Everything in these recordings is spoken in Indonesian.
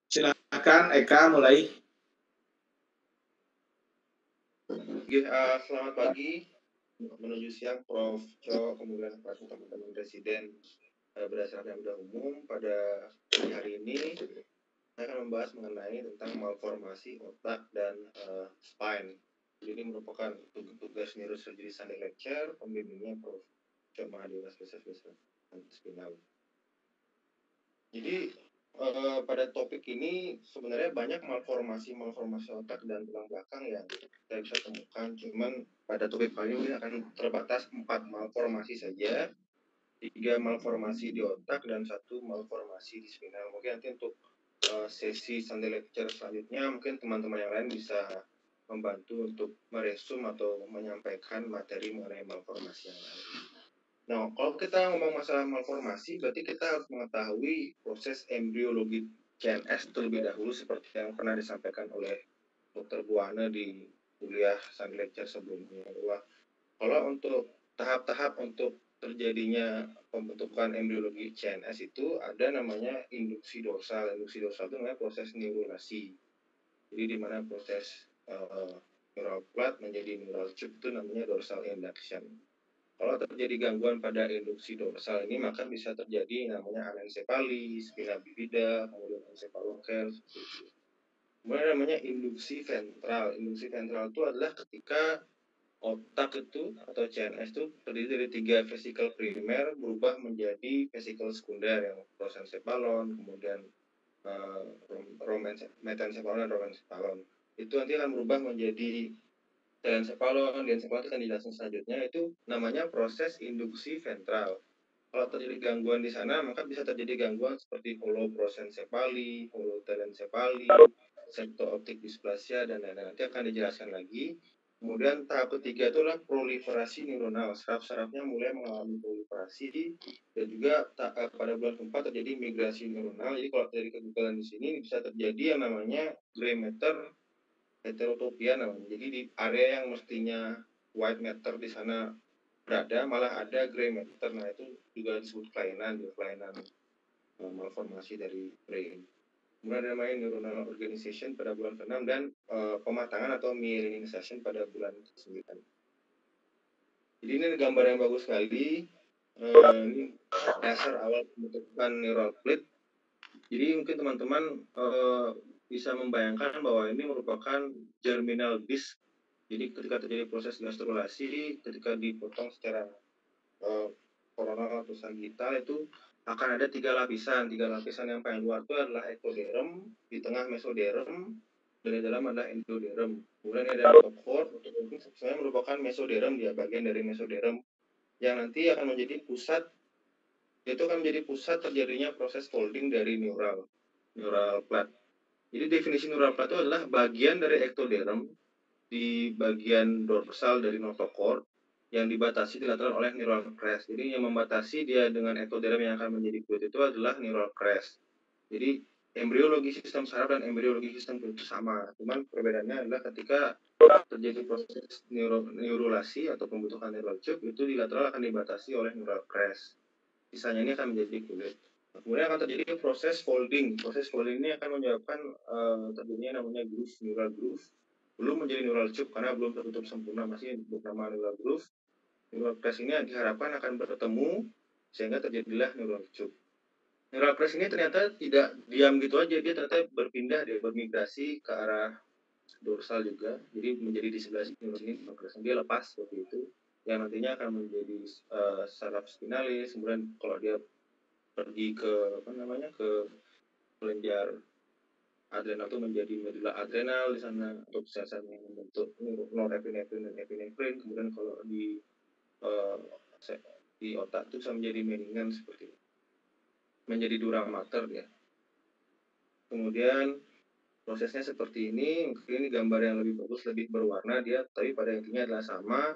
Silakan Eka mulai. Oke, selamat pagi menuju siang Prof. Co, kemudian para teman-teman Presiden. Berdasarkan yang umum pada hari ini saya akan membahas mengenai tentang malformasi otak dan spine. Jadi ini merupakan tugas neurosurgery Sunday lecture, pembimbingnya Prof. Co Mahadeva spesialis spinal. Jadi pada topik ini sebenarnya banyak malformasi otak dan tulang belakang yang kita bisa temukan. Cuman pada topik kali ini akan terbatas 4 malformasi saja, 3 malformasi di otak dan 1 malformasi di spinal. Mungkin nanti untuk sesi Sunday lecture selanjutnya mungkin teman-teman yang lain bisa membantu untuk meresum atau menyampaikan materi mengenai malformasi yang lain. Nah, kalau kita ngomong masalah malformasi, berarti kita harus mengetahui proses embriologi CNS terlebih dahulu seperti yang pernah disampaikan oleh Dr. Buana di kuliah Sunday lecture sebelumnya. Bahwa kalau untuk tahap-tahap untuk terjadinya pembentukan embriologi CNS itu ada namanya induksi dorsal. Induksi dorsal itu namanya proses neurulasi. Jadi di mana proses neural plat menjadi neural tube itu namanya dorsal induction. Kalau terjadi gangguan pada induksi dorsal ini, maka bisa terjadi namanya anencefali, spina bifida, kemudian encephalocele. Kemudian namanya induksi ventral. Induksi ventral itu adalah ketika otak itu atau CNS itu terdiri dari 3 vesikel primer berubah menjadi vesikel sekunder yang prosencephalon, kemudian metencephalon dan romencephalon. Itu nanti akan berubah menjadi telencephalon, diencephalon itu akan dijelaskan selanjutnya. Itu namanya proses induksi ventral. Kalau terjadi gangguan di sana, maka bisa terjadi gangguan seperti holoprosencephaly, holotelencephaly, septo-optic dysplasia, dan lain-lain. Nanti akan dijelaskan lagi. Kemudian tahap ketiga itulah proliferasi neuronal. Saraf-sarafnya mulai mengalami proliferasi, dan juga pada bulan keempat terjadi migrasi neuronal. Jadi kalau terjadi kegagalan di sini bisa terjadi yang namanya gray matter heterotopia namanya. Jadi di area yang mestinya white matter di sana berada, malah ada gray matter. Nah, itu juga disebut kelainan malformasi dari brain. Kemudian ada namanya neuronal organization pada bulan ke-6 dan pematangan atau myelinization pada bulan ke-9. Jadi ini gambar yang bagus sekali. Ini dasar awal pembentukan neural plate. Jadi mungkin teman-teman bisa membayangkan bahwa ini merupakan germinal disk. Jadi ketika terjadi proses gastrulasi, ketika dipotong secara koronal atau sagittal itu akan ada 3 lapisan. 3 lapisan yang paling luar itu adalah ectoderm, di tengah mesoderm, dan di dalam adalah endoderm. Kemudian ada notochord, ini sebenarnya merupakan mesoderm, dia bagian dari mesoderm yang nanti akan menjadi pusat, itu akan menjadi pusat terjadinya proses folding dari neural plat. Jadi definisi neural plat itu adalah bagian dari ectoderm di bagian dorsal dari notochord yang dibatasi dilateral oleh neural crest. Jadi yang membatasi dia dengan ectoderm yang akan menjadi fluid itu adalah neural crest. Jadi embriologi sistem saraf dan embriologi sistem fluid itu sama. Cuman perbedaannya adalah ketika terjadi proses neurulasi atau pembentukan neural tube itu di lateral akan dibatasi oleh neural crest. Sisanya ini akan menjadi fluid. Kemudian akan terjadi proses folding. Proses folding ini akan menyebabkan terjadinya namanya groove, neural groove. Belum menjadi neural tube karena belum tertutup sempurna, masih bernama neural groove. Neural crest ini diharapkan akan bertemu sehingga terjadilah neural tube. Neural crest ini ternyata tidak diam gitu aja, dia ternyata berpindah, dia bermigrasi ke arah dorsal juga. Jadi menjadi di sebelah sini neural crest dia lepas seperti itu, yang nantinya akan menjadi saraf spinalis. Kemudian kalau dia pergi ke ke kelenjar adrenal itu menjadi medulla adrenal di sana, atau sel-sel yang membentuk norepinefrin dan epinefrin. Kemudian kalau di otak itu bisa menjadi meningan seperti itu, menjadi dura mater ya. Kemudian prosesnya seperti ini. Mungkin ini gambar yang lebih bagus, lebih berwarna dia, tapi pada intinya adalah sama.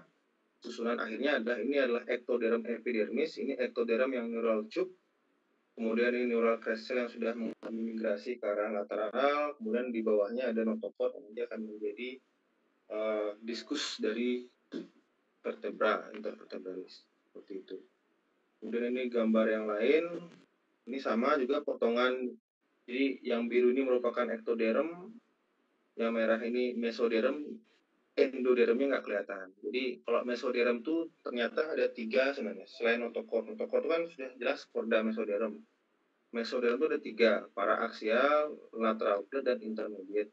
Susunan akhirnya adalah ectoderm epidermis. Ini ectoderm yang neural tube. Kemudian ini neural crest cell yang sudah memigrasi ke arah lateral. Kemudian di bawahnya ada notochord yang nanti akan menjadi diskus dari vertebra intervertebralis seperti itu. Kemudian ini gambar yang lain. Ini sama juga potongan Jadi yang biru ini merupakan ektoderm, yang merah ini mesoderm, endodermnya nggak kelihatan. Jadi kalau mesoderm tuh ternyata ada 3 sebenarnya. Selain notochord, notochord itu kan sudah jelas korda mesoderm. Mesoderm itu ada 3, paraaksial, lateral plate, dan intermediate.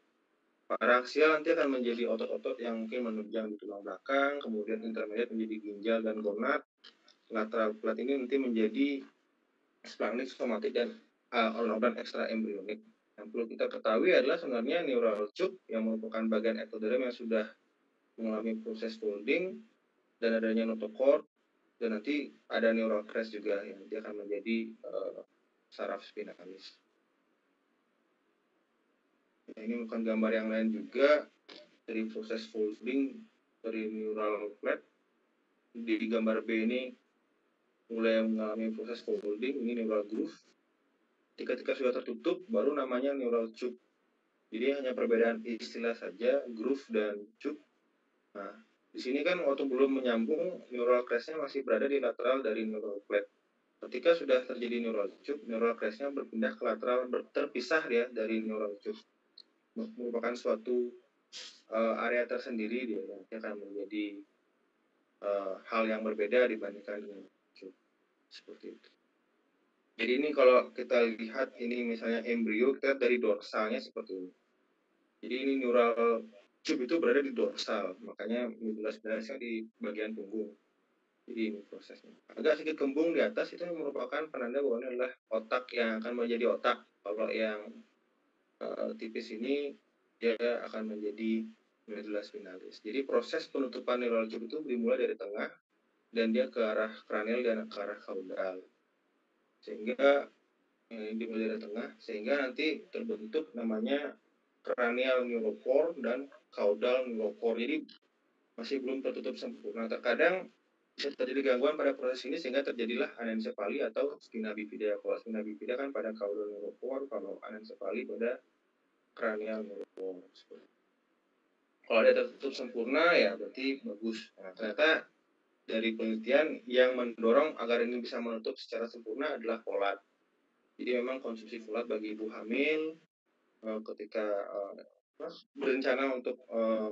Paraaksial nanti akan menjadi otot-otot yang mungkin menunjang di tulang belakang, kemudian intermediate menjadi ginjal dan gonad. Lateral plate ini nanti menjadi splagnik, somatik, dan organ ekstra embryonik. Yang perlu kita ketahui adalah sebenarnya neural tube yang merupakan bagian ektoderm yang sudah mengalami proses folding dan adanya notochord, dan nanti ada neural crest juga yang nanti akan menjadi saraf spinalis. Nah, ini bukan gambar yang lain juga dari proses folding dari neural plate. Di gambar B ini mulai mengalami proses folding, ini neural groove. Ketika sudah tertutup, baru namanya neural tube. Jadi hanya perbedaan istilah saja, groove dan tube. Nah, di sini kan waktu belum menyambung, neural crest-nya masih berada di lateral dari neural plate. Ketika sudah terjadi neural tube, neural crest-nya berpindah ke lateral, terpisah ya dari neural tube. Merupakan suatu area tersendiri, dia akan menjadi hal yang berbeda dibandingkan dengan tube. Seperti itu. Jadi ini kalau kita lihat ini misalnya embrio, kita dari dorsalnya seperti ini. Jadi ini neural tube itu berada di dorsal, makanya medula spinalis di bagian punggung. Jadi ini prosesnya. Agak sedikit kembung di atas itu merupakan penanda bahwa ini adalah otak yang akan menjadi otak. Kalau yang tipis ini dia akan menjadi medula spinalis. Jadi proses penutupan neural tube itu dimulai dari tengah dan dia ke arah kranial dan ke arah kaudal. Sehingga dimulai dari tengah, sehingga nanti terbentuk namanya cranial neuropore dan caudal neuropore. Jadi masih belum tertutup sempurna. Terkadang bisa terjadi gangguan pada proses ini sehingga terjadilah anencephaly atau spina bifida. Kalau spina bifida kan pada caudal neuropore, kalau anencephaly pada cranial neuropore. Kalau dia tertutup sempurna ya berarti bagus. Nah, ternyata dari penelitian yang mendorong agar ini bisa menutup secara sempurna adalah folat. Jadi memang konsumsi folat bagi ibu hamil ketika berencana untuk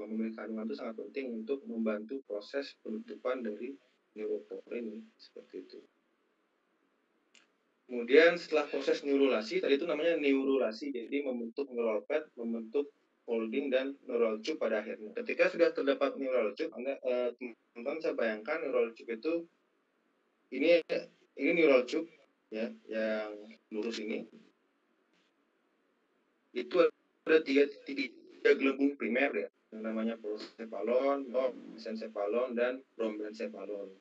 memiliki kandungan itu sangat penting untuk membantu proses penutupan dari neuropore ini, seperti itu. Kemudian setelah proses neurulasi, tadi itu namanya neurulasi, jadi membentuk neural pad, membentuk folding dan neural tube pada akhirnya. Ketika sudah terdapat neural tube, teman-teman bisa bayangkan neural tube itu ini neural tube ya yang lurus ini. Itu ada tiga gelembung primer ya, yang namanya prosencephalon, mesencephalon, dan brombencephalon.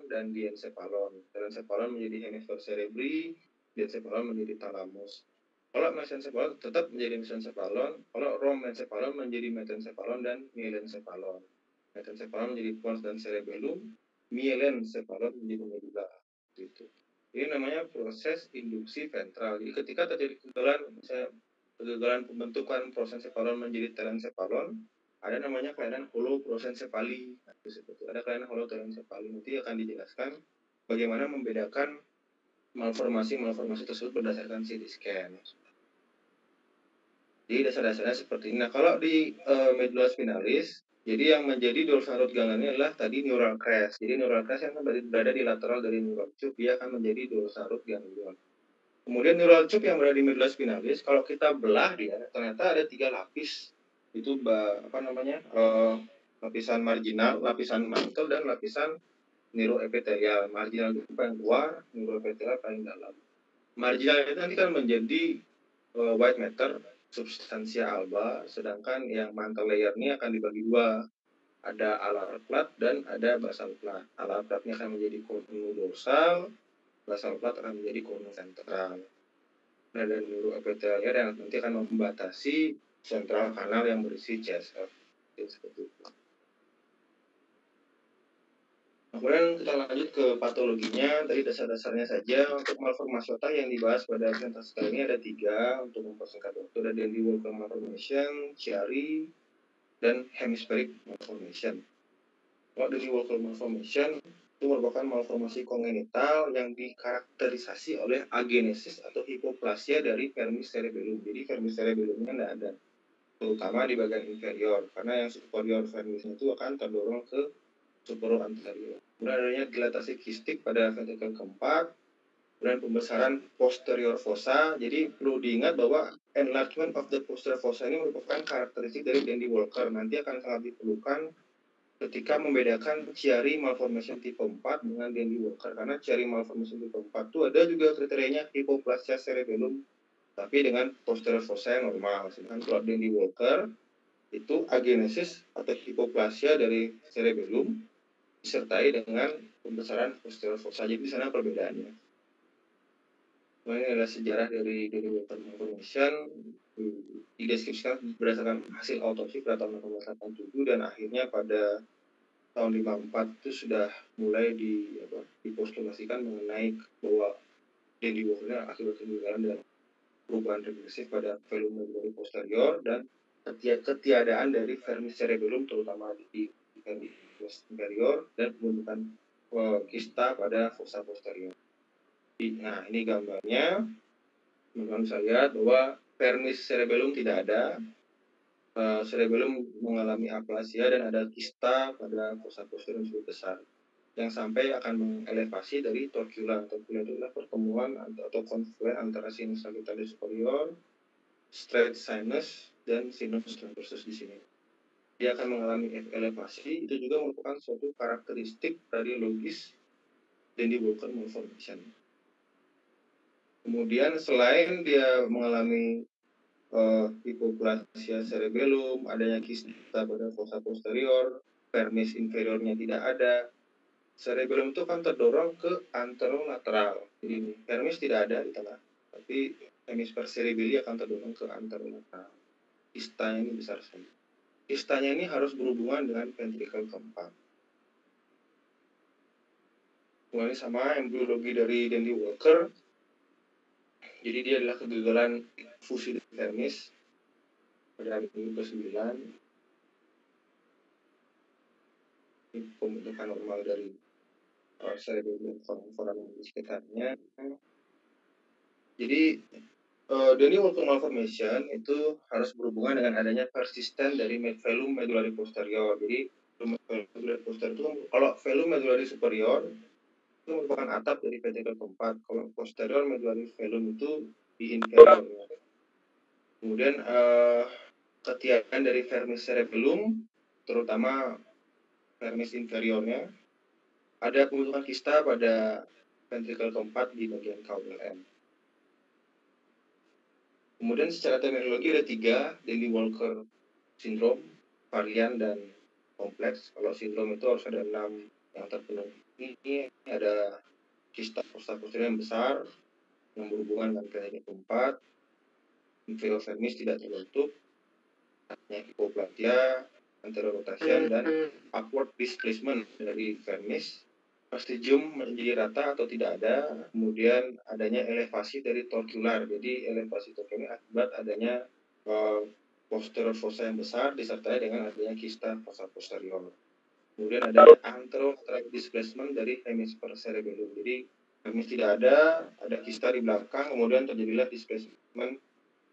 Dan diencephalon. Telencephalon menjadi hemisfer cerebri, diencephalon menjadi thalamus. Kalau mesencephalon tetap menjadi mesencephalon, kalau brombencephalon menjadi metencephalon dan myelencephalon. Metencephalon menjadi pons dan cerebellum, myelencephalon menjadi medula. Gitu. Ini namanya proses induksi ventral. Jadi ketika terjadi kegagalan pembentukan prosencephalon menjadi telencephalon, ada namanya kelainan holoprosencephaly. Nah, ada kelainan holoprosencephaly. Nanti akan dijelaskan bagaimana membedakan malformasi tersebut berdasarkan CT scan. Jadi dasar-dasarnya seperti ini. Nah, kalau di medula spinalis, jadi yang menjadi dorsal root ganglionnya adalah tadi neural crest. Jadi neural crest yang berada di lateral dari neural tube, dia akan menjadi dorsal root ganglion. Kemudian neural tube yang berada di medula spinalis, kalau kita belah dia, ternyata ada 3 lapis. Itu lapisan marginal, lapisan mantel, dan lapisan neuroepithelial. Marginal itu paling luar, neuroepithelial paling dalam. Marginal itu nanti kan menjadi white matter, substansia alba, sedangkan yang mantle layer ini akan dibagi 2. Ada alar plat dan ada basal plat. Alar plat ini akan menjadi cornudorsal, basal plat akan menjadi cornuventral. Nah, dan neuroepithelial yang nanti akan membatasi sentral kanal yang berisi CSF. Seperti itu. Kemudian kita lanjut ke patologinya. Tadi dasar-dasarnya saja. Untuk malformasi otak yang dibahas pada presentasi kali ini ada 3 untuk mempersingkat waktu. Ada Dandy Walker malformation, Chiari, dan hemispheric malformation. Kalau Dandy Walker malformation itu merupakan malformasi kongenital yang dikarakterisasi oleh agenesis atau hipoplasia dari vermis cerebellum. Jadi vermis cerebellumnya tidak ada, terutama di bagian inferior, karena yang superior vermisnya itu akan terdorong ke superior anterior. Kemudian adanya dilatasi kistik pada ventrikel keempat, dan pembesaran posterior fossa. Jadi perlu diingat bahwa enlargement of the posterior fossa ini merupakan karakteristik dari Dandy Walker. Nanti akan sangat diperlukan ketika membedakan Chiari malformation tipe 4 dengan Dandy Walker, karena Chiari malformation tipe 4 itu ada juga kriterianya hipoplasia cerebellum tapi dengan posterior fossa yang normal. Sedangkan kalau Dandy Walker itu agenesis atau hipoplasia dari cerebellum disertai dengan pembesaran posterior fossa. Jadi di sana perbedaannya. Nah, ini adalah sejarah dari Dandy Walker malformation. Dideskripsikan berdasarkan hasil autopsi pada tahun 1987 dan akhirnya pada tahun 54 itu sudah mulai dipostulasikan mengenai bahwa Dandy Walker akibat kegagalan dan perubahan regresif pada velum medullary posterior dan ketiadaan dari vermis cerebellum terutama di vermis inferior dan pembentukan kista pada fossa posterior. Nah, ini gambarnya. Teman-teman bisa lihat bahwa vermis cerebellum tidak ada, cerebellum mengalami aplasia dan ada kista pada fossa posterior yang cukup besar yang sampai akan mengelevasi dari torcula. Torcula itu adalah pertemuan atau konfluen antara sinus sagittalis superior, straight sinus, dan sinus transversus di sini. Dia akan mengalami elevasi. Itu juga merupakan suatu karakteristik radiologis Dandy Walker malformation. Kemudian selain dia mengalami hipoplasia cerebellum, adanya kista pada fossa posterior, vermis inferiornya tidak ada, cerebellum itu akan terdorong ke anterolateral. Jadi vermis tidak ada di tengah, tapi hemisfer cerebelli akan terdorong ke anterolateral. Kistanya ini besar sekali. Kistanya ini harus berhubungan dengan ventrikel keempat. Mulai sama embryologi dari Dandy Walker. Jadi dia adalah kegagalan fusi vermis pada minggu ke-9. Ini pembentukan normal dari cerebellum foramen di sekitarnya. Jadi Dandy Walker malformation itu harus berhubungan dengan adanya persisten dari velum medullary posterior. Jadi medullary posterior itu kalau velum medullary superior itu merupakan atap dari ventrikel keempat. Kalau posterior medullary velum itu di inferiornya. Kemudian ketiadaan dari vermis cerebellum, terutama vermis inferiornya, ada pembentukan kista pada ventrikel keempat di bagian KWLM. Kemudian secara terminologi ada 3, Dandy Walker syndrome, varian, dan kompleks. Kalau sindrom itu harus ada 6 yang terpenuhi. Ini ada kista fossa posterior yang besar yang berhubungan dengan ventrikel keempat, inferior vermis tidak terbentuk, adanya hipoplasia, anterior rotation, dan upward displacement dari vermis. Ostigium menjadi rata atau tidak ada, kemudian adanya elevasi dari torcular. Jadi elevasi torcular akibat adanya posterior fossa yang besar disertai dengan adanya kista fossa posterior. Kemudian adanya anterolateral displacement dari hemisfer cerebellum. Jadi vermis tidak ada kista di belakang, kemudian terjadilah displacement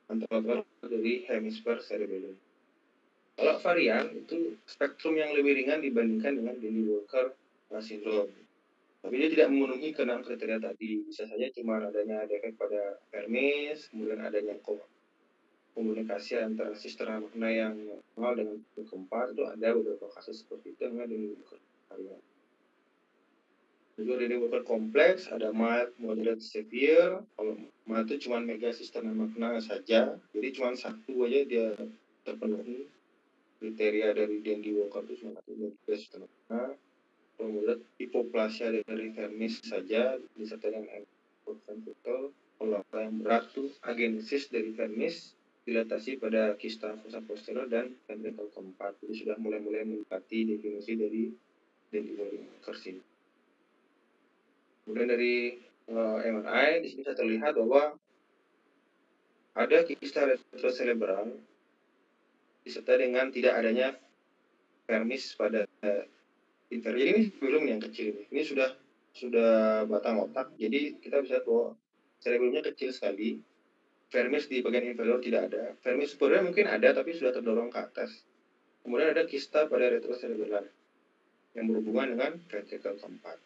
anterolateral dari hemisfer cerebellum. Kalau varian itu spektrum yang lebih ringan dibandingkan dengan Dandy Walker syndrome. Tapi dia tidak memenuhi ke-6 kriteria tadi. Bisa saja cuma adanya defek pada vermis, kemudian adanya komunikasi antara sistem makna yang normal dengan keempat. Itu ada beberapa kasus seperti itu dengan Dandy Walker varian. Juga Dandy Walker kompleks, ada mild, moderate, severe. Kalau mild itu cuma mega sistem makna saja, jadi cuma satu aja dia terpenuhi. Kriteria dari Dandy Walker itu cuma satu, mega sistem makna. Kemudian hipoplasia dari vermis saja disertai dengan ventricle. Kalau yang berat itu agenesis dari vermis, dilatasi pada kista fossa posterior dan ventricle keempat. Jadi sudah mulai mendekati definisi dari Dandy Walker syndrome. Kemudian dari MRI di sini bisa terlihat bahwa ada kista retrocerebral disertai dengan tidak adanya vermis pada inferior. Jadi ini sebelum yang kecil ini. Ini sudah batang otak. Jadi kita bisa lihat bahwa cerebellumnya kecil sekali. Vermis di bagian inferior tidak ada. Vermis superior mungkin ada tapi sudah terdorong ke atas. Kemudian ada kista pada retrocerebellar yang berhubungan dengan ventricle keempat.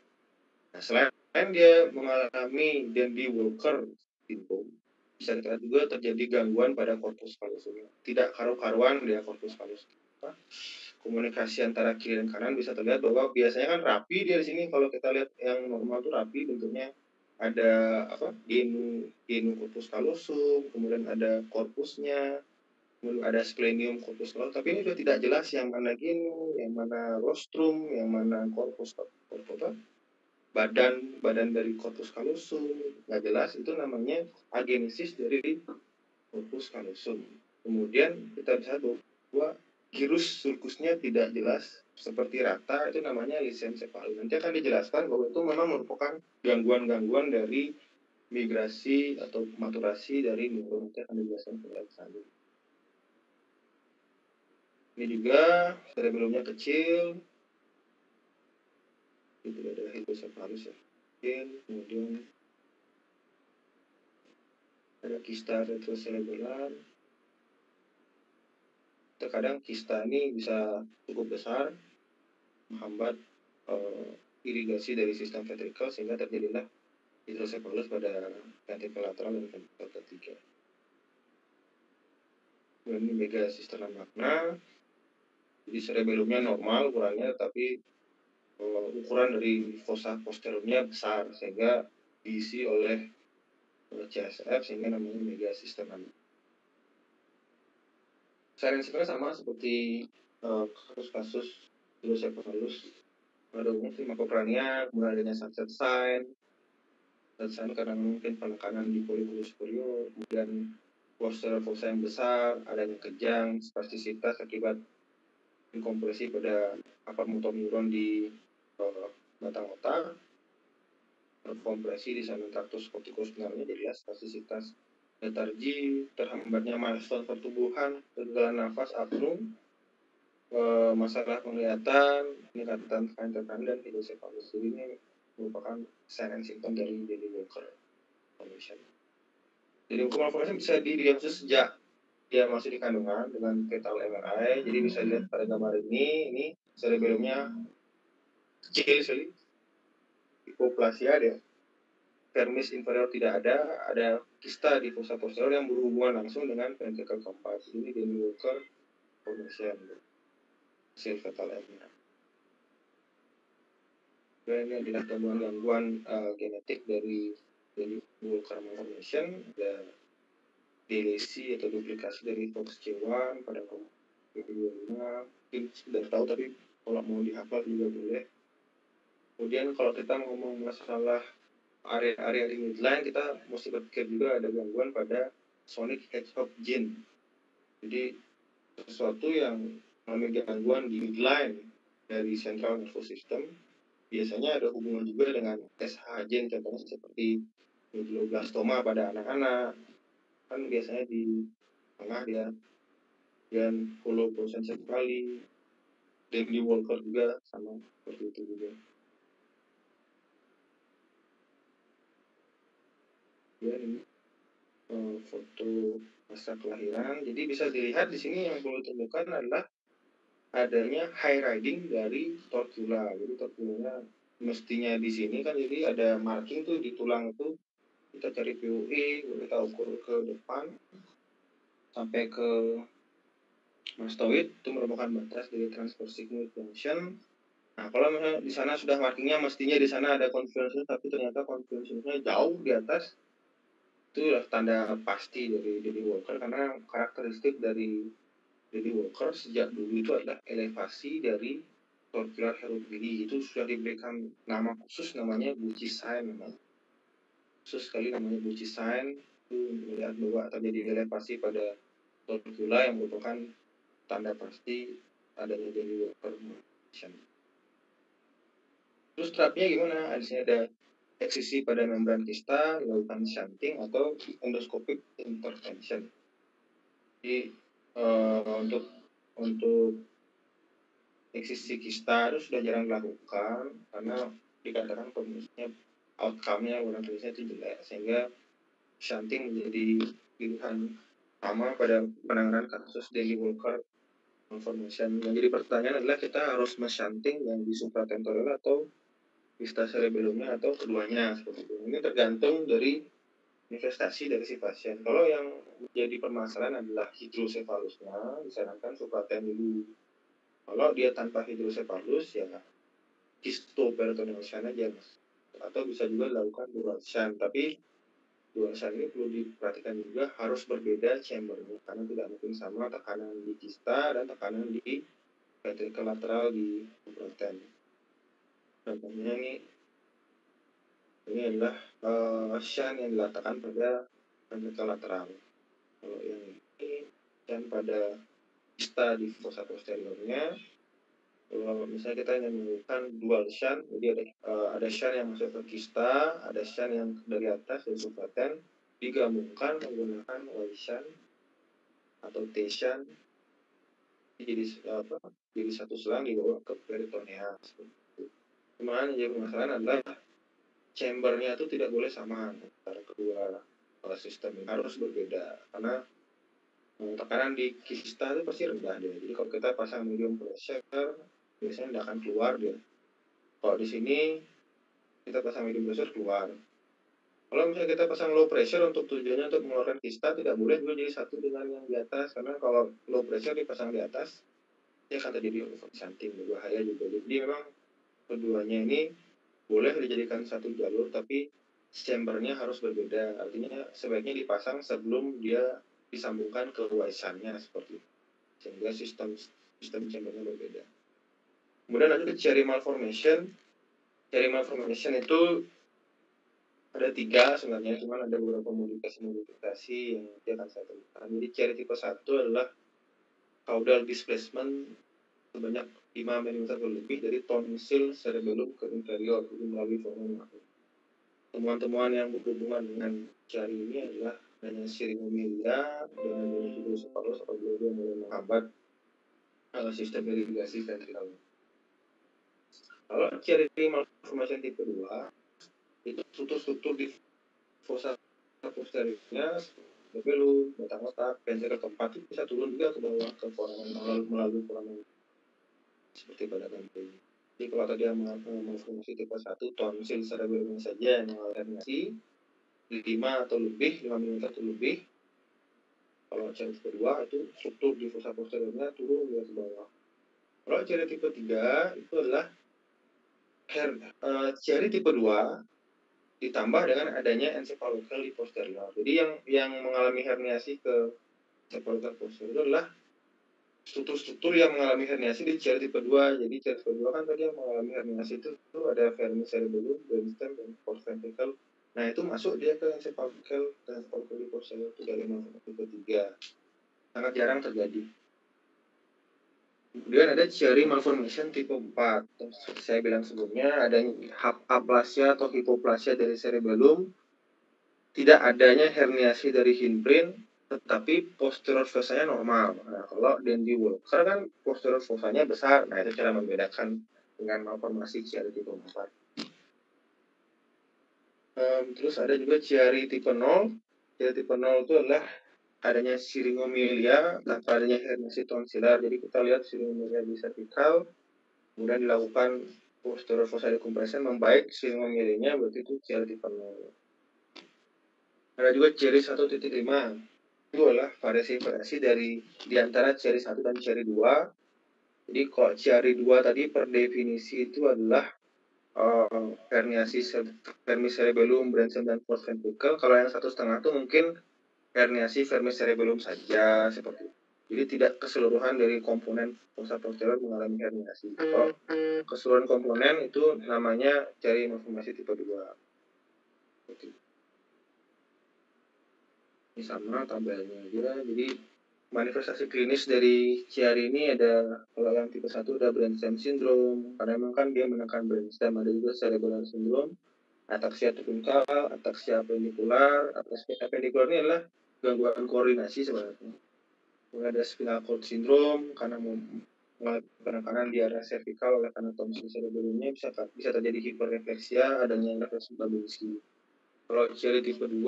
Nah, selain dia mengalami Dandy-Walker syndrome, bisa dikatakan juga terjadi gangguan pada corpus callosum. Tidak karu-karuan dia corpus callosum. Komunikasi antara kiri dan kanan bisa terlihat bahwa biasanya kan rapi dia di sini. Kalau kita lihat yang normal tuh rapi bentuknya, ada genu corpus callosum, kemudian ada korpusnya, kemudian ada splenium corpus callosum. Tapi ini sudah tidak jelas yang mana genu, yang mana rostrum, yang mana corpus badan dari corpus callosum, nggak jelas. Itu namanya agenesis dari corpus callosum. Kemudian kita bisa bahwa gyrus sulcusnya tidak jelas seperti rata, itu namanya lisensepali. Nanti akan dijelaskan bahwa itu memang merupakan gangguan-gangguan dari migrasi atau maturasi dari neuron. Nanti akan dijelaskan selanjutnya. Ini juga cerebellumnya kecil. Itu ada hidrocephalus ya. Kecil, kemudian ada kista retrocerebellar. Terkadang kista ini bisa cukup besar, menghambat irigasi dari sistem ventrikel sehingga terjadilah hidrocephalus pada ventrikel lateral dan ventrikel ketiga. Ini megasisterna magna. Jadi cerebellumnya normal ukurannya, tapi ukuran dari fossa posteriornya besar sehingga diisi oleh CSF sehingga namanya megasisterna. Sebenarnya sama seperti kasus-kasus hidrocephalus. Ada microcrania, kemudian adanya sunset sign karena mungkin penekanan di polipulus superior, kemudian posterior fossa yang besar, adanya kejang, spastisitas akibat inkompresi pada upper motor neuron di batang otak, kompresi di saluran traktus kortikospinalnya, jadi spastisitas, letargi, terhambatnya milestone pertumbuhan, kegagalan nafas, apnu, masalah penglihatan, peningkatan fine tekanan dan hidrocephalus. Jadi ini merupakan sign and symptom dari Dandy-Walker formation. Jadi Walker formation bisa didiagnosis sejak dia masih di kandungan dengan fetal MRI. Jadi bisa dilihat pada gambar ini cerebellumnya kecil sekali, hipoplasia dia. Vermis inferior tidak ada kista di fossa posterior yang berhubungan langsung dengan ventricle keempat. Ini Dandy-Walker formation. Hasil fetal MRI. Ini adalah gangguan genetik dari Dandy-Walker malformation, ada delesi atau duplikasi dari FOXC1 pada PP25. Mungkin sudah tahu tapi kalau mau dihafal juga boleh. Kemudian kalau kita ngomong masalah area-area di midline, kita mesti berpikir juga ada gangguan pada sonic hedgehog gene. Jadi sesuatu yang mengalami gangguan di midline dari central nervous system biasanya ada hubungan juga dengan SH gene, contohnya seperti medulloblastoma pada anak-anak, kan biasanya di tengah dia, dan holoprosencephaly, Dandy-Walker juga sama seperti itu juga. Ya, ini foto pasca kelahiran. Jadi bisa dilihat di sini yang perlu ditemukan adalah adanya high riding dari torcula. Jadi torculanya mestinya di sini kan, jadi ada marking tuh di tulang itu. Kita cari PUE, kita ukur ke depan sampai ke mastoid, itu merupakan batas dari transverse sigmoid junction. Nah, kalau misalnya di sana sudah markingnya, mestinya di sana ada convergence, tapi ternyata convergence-nya jauh di atas, itu adalah tanda pasti dari Dandy-Walker, karena karakteristik dari Dandy-Walker sejak dulu itu adalah elevasi dari torcular heredity. Itu sudah diberikan nama khusus, namanya Bucci sign. Khusus sekali namanya Bucci sign, itu melihat bahwa terjadi elevasi pada torcula yang merupakan tanda pasti adanya Dandy-Walker malformation. Terus terapinya gimana? Di sini ada eksisi pada membran kista, dilakukan shunting atau endoscopic intervention. Jadi untuk eksisi kista itu sudah jarang dilakukan karena dikatakan prognosisnya outcome-nya orang tulisnya itu jelek, sehingga shunting menjadi pilihan utama pada penanganan kasus Dandy Walker malformation. Yang jadi pertanyaan adalah kita harus men-shunting yang di supratemporal atau kista cerebellumnya atau keduanya seperti itu. Ini tergantung dari investasi dari si pasien. Kalau yang menjadi permasalahan adalah hidrosefalusnya, disarankan supraten dulu. Kalau dia tanpa hidrosefalus ya histoperitoneal shunt aja, Mas. Atau bisa juga dilakukan dual shunt, tapi dual shunt ini perlu diperhatikan juga harus berbeda chambernya karena tidak mungkin sama tekanan di kista dan tekanan di ventricle lateral di supraten. Contohnya ini adalah shunt yang diletakkan pada ventricle lateral. Kalau yang ini shunt pada kista di fossa posteriornya. Kalau misalnya kita ingin melakukan dual shunt, jadi ada shunt yang masuk ke kista, ada shunt yang dari atas dari supraten, digabungkan menggunakan Y shunt atau T shunt, jadi satu selang dibawa ke peritonea. Cuman yang permasalahan adalah chambernya itu tidak boleh sama antara kedua sistem ini, harus berbeda karena tekanan di kista itu pasti rendah dia. Jadi kalau kita pasang medium pressure biasanya tidak akan keluar dia. Kalau di sini kita pasang medium pressure keluar. Kalau misalnya kita pasang low pressure untuk tujuannya untuk mengeluarkan kista, tidak boleh juga jadi satu dengan yang di atas, karena kalau low pressure dipasang di atas dia akan terjadi overshunting, berbahaya juga. Jadi memang keduanya ini boleh dijadikan satu jalur, tapi chambernya harus berbeda. Artinya sebaiknya dipasang sebelum dia disambungkan ke Y shunt-nya seperti itu, sehingga sistem chambernya berbeda. Kemudian lanjut ke cherry malformation. Cherry malformation itu ada 3 sebenarnya, cuma ada beberapa modifikasi yang nanti akan saya terangkan. Jadi cherry tipe 1 adalah caudal displacement sebanyak 5 mm lebih dari tonsil cerebellum ke inferior melalui foramen. Temuan-temuan yang berhubungan dengan cherry ini adalah adanya syringomyelia dan adanya hidrocephalus apabila dia mulai menghambat sistem irigasi ventrikal. Kalau cherry malformation tipe 2 itu struktur di fossa posteriornya cerebellum, batang otak, ventrikel keempat itu bisa turun juga ke bawah ke foramen melalui foramen seperti pada gambar ini. Jadi kalau tadi yang malformasi tipe 1 tonsil cerebellum saja yang mengalami 5 atau lebih, 5 mm atau lebih. Kalau cherry tipe 2 itu struktur di fossa posteriornya turun juga ke bawah. Kalau cherry tipe 3 itu adalah cherry tipe 2 ditambah dengan adanya encephalocele posterior. Jadi yang mengalami herniasi ke encephalocele posterior itu adalah struktur-struktur yang mengalami herniasi di cherry tipe 2. Jadi cherry tipe 2 kan tadi yang mengalami herniasi itu ada vermis cerebellum, brainstem, dan post ventricle. Nah itu masuk dia ke encephalocele dan encephalocele posterior itu dari tipe 3. Sangat jarang terjadi. Kemudian ada cherry malformation tipe 4. Seperti saya bilang sebelumnya, adanya aplasia atau hipoplasia dari cerebellum, tidak adanya herniasi dari hindbrain, tetapi posterior fossanya normal. Nah, kalau Dandy Walker kan posterior fossanya besar. Nah, itu cara membedakan dengan malformasi cherry tipe 4. Terus ada juga cherry tipe 0. Cherry tipe 0 itu adalah adanya syringomyelia tanpa adanya herniasi tonsilar. Jadi kita lihat syringomyelia di cervical, kemudian dilakukan posterior fossa decompression, membaik syringomyelianya, berarti itu cherry tipe 0. Ada juga cherry 1.5. Itu adalah variasi di antara cherry 1 dan cherry 2. Jadi kalau cherry 2 tadi per definisi itu adalah herniasi vermis cerebellum, brainstem, dan post ventricle. Kalau yang 1,5 itu mungkin herniasi vermis cerebellum saja seperti itu. Jadi tidak keseluruhan dari komponen fossa posterior mengalami herniasi. Kalau keseluruhan komponen itu namanya cherry malformasi tipe 2. Ini sama tabelnya aja. Jadi manifestasi klinis dari cherry ini ada, kalau yang tipe 1 ada brainstem syndrome, karena memang kan dia menekan brainstem. Ada juga cerebellar syndrome, ataksia truncal, ataksia apendikular. Ataksia apendikular ini adalah gangguan koordinasi sebenarnya. Kemudian ada spinal cord syndrome karena penekanan di area servikal oleh karena tonsil cerebellumnya bisa terjadi hiperrefleksia, adanya refleksi babinski. Kalau ciri tipe 2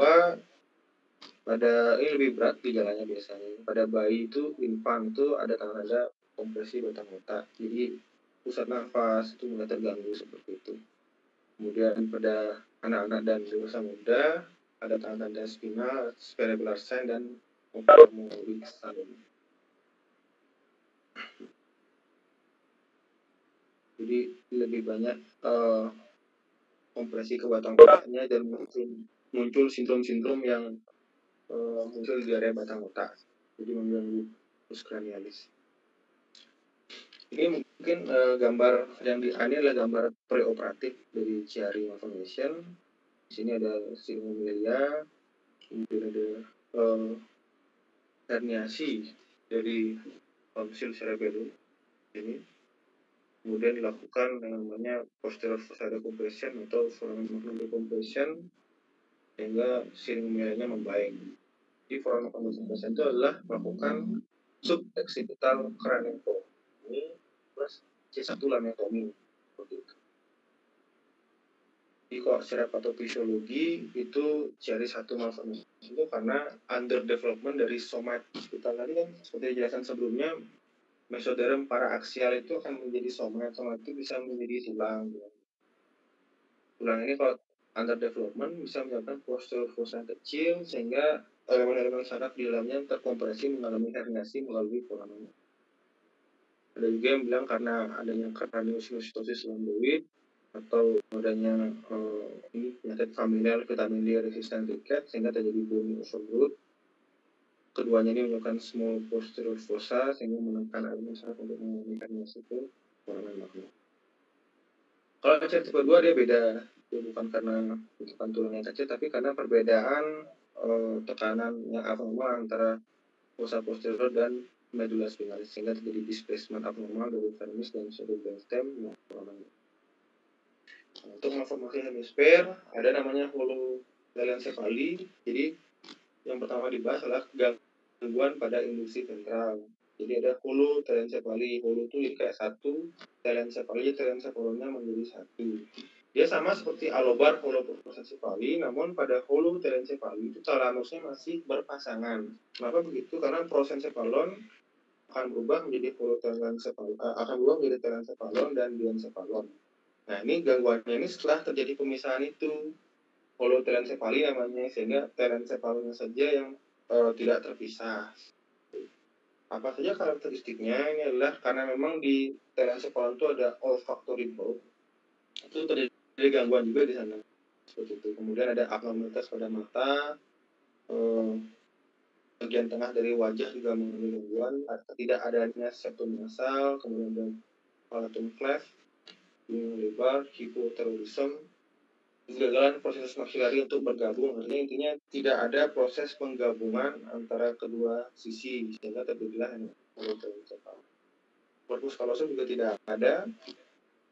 pada ini lebih berat gejalanya biasanya. Pada bayi itu infant itu ada tanda-tanda kompresi batang otak. Jadi pusat nafas itu mulai terganggu seperti itu. Kemudian pada anak-anak dan dewasa muda ada tanda-tanda spinal, cerebellar sign dan ophthalmic sign. Jadi lebih banyak kompresi ke batang otaknya dan muncul sindrom-sindrom yang muncul di area batang otak. Jadi mengganggu fokus cranialis. Ini mungkin gambar yang ini adalah gambar preoperatif dari Chiari malformation. Di sini ada sigmoidia, kemudian ada herniasi dari tonsil cerebellum ini. Kemudian dilakukan yang namanya posterior fossa decompression atau foramen magnum decompression sehingga sigmoidianya membaik. Di foramen magnum decompression itu adalah melakukan suboccipital craniotomy plus C1 laminectomy seperti itu. Jadi kalau secara patofisiologi itu Chiari 1 malformation itu karena under development dari somat hospital tadi kan seperti dijelasan sebelumnya, mesoderm paraaksial itu akan menjadi somat itu bisa menjadi tulang. Tulang ini kalau under development bisa menyebabkan posterior fossa kecil sehingga elemen-elemen saraf di dalamnya terkompresi mengalami herniasi melalui foramen. Ada juga yang bilang karena adanya craniosynostosis lambdoid atau adanya ini penyakit familial vitamin D resistant ricket sehingga terjadi bone overgrowth. Keduanya ini menyebabkan small posterior fossa sehingga menekan elemen saraf untuk mengalami herniasi ke foramen magnum. Kalau Chiari tipe 2 dia beda, dia bukan karena bentukan tulang yang kecil tapi karena perbedaan tekanan yang abnormal antara fossa posterior dan medula spinalis sehingga terjadi displacement abnormal dari vermis dan pseudo brainstem. Untuk malformasi hemisfer ada namanya holotelencephaly. Jadi yang pertama dibahas adalah gangguan pada induksi ventral. Jadi ada holotelencephaly. Holo itu jadi kayak satu, telencephalonnya menjadi satu. Dia sama seperti alobar holoprosencephaly, namun pada holotelencephaly itu talamusnya masih berpasangan. Kenapa begitu? Karena prosencephalon akan berubah menjadi holotelencephalon, telencephalon dan diencephalon. Nah, ini gangguannya ini setelah terjadi pemisahan itu holotelencephaly namanya, sehingga telencephalonnya saja yang tidak terpisah. Apa saja karakteristiknya? Ini adalah karena memang di telencephalon itu ada olfactory bulb. Itu terjadi gangguan juga di sana. Seperti itu. Kemudian ada abnormalitas pada mata, bagian tengah dari wajah juga mengalami gangguan, tidak adanya septum nasal, kemudian ada palatum cleft, hidung lebar, hipoterorism, kegagalan proses maksilari untuk bergabung. Artinya intinya tidak ada proses penggabungan antara kedua sisi sehingga terjadilah holotelencephaly. Corpus callosum juga tidak ada.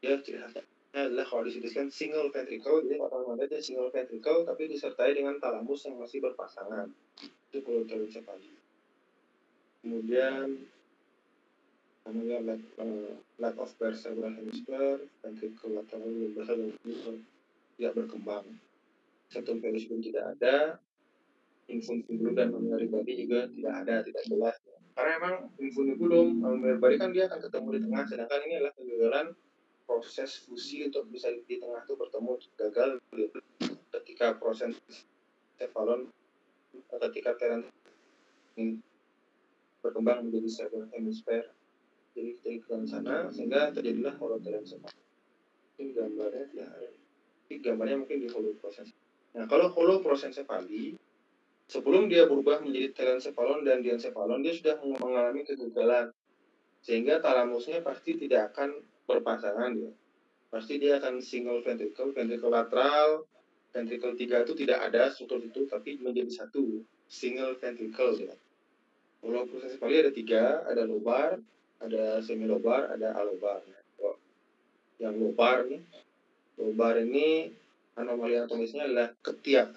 Ya, ciri khasnya adalah kalau disebutkan single ventricle, jadi kalau ada single ventricle tapi disertai dengan talamus yang masih berpasangan. Itu holotelencephaly. Kemudian namanya lack of cerebral hemisphere, ventricle lateral tidak berkembang, septum pellucidum tidak ada, infundibulum dan mammillary body juga tidak ada, tidak jelas. Karena memang infundibulum, mammillary body kan dia akan ketemu di tengah, sedangkan ini adalah kegagalan proses fusi untuk bisa di tengah itu bertemu, gagal ketika proses cephalon, ketika teren berkembang menjadi cerebral hemisphere. Jadi kita ke sana sehingga terjadilah holotelencephaly. Ini gambarnya ya. Ini gambarnya mungkin di holoprosencephaly. Nah, kalau holoprosencephaly sebelum dia berubah menjadi telencephalon dan diencephalon, dia sudah mengalami kegagalan. Sehingga talamusnya pasti tidak akan berpasangan dia. Pasti dia akan single ventricle, ventricle lateral, ventricle 3 itu tidak ada struktur itu tapi menjadi satu, single ventricle ya. Holoprosencephaly ada 3, ada lobar, ada semilobar, ada alobar. Yang lobar ini anomali anatomisnya adalah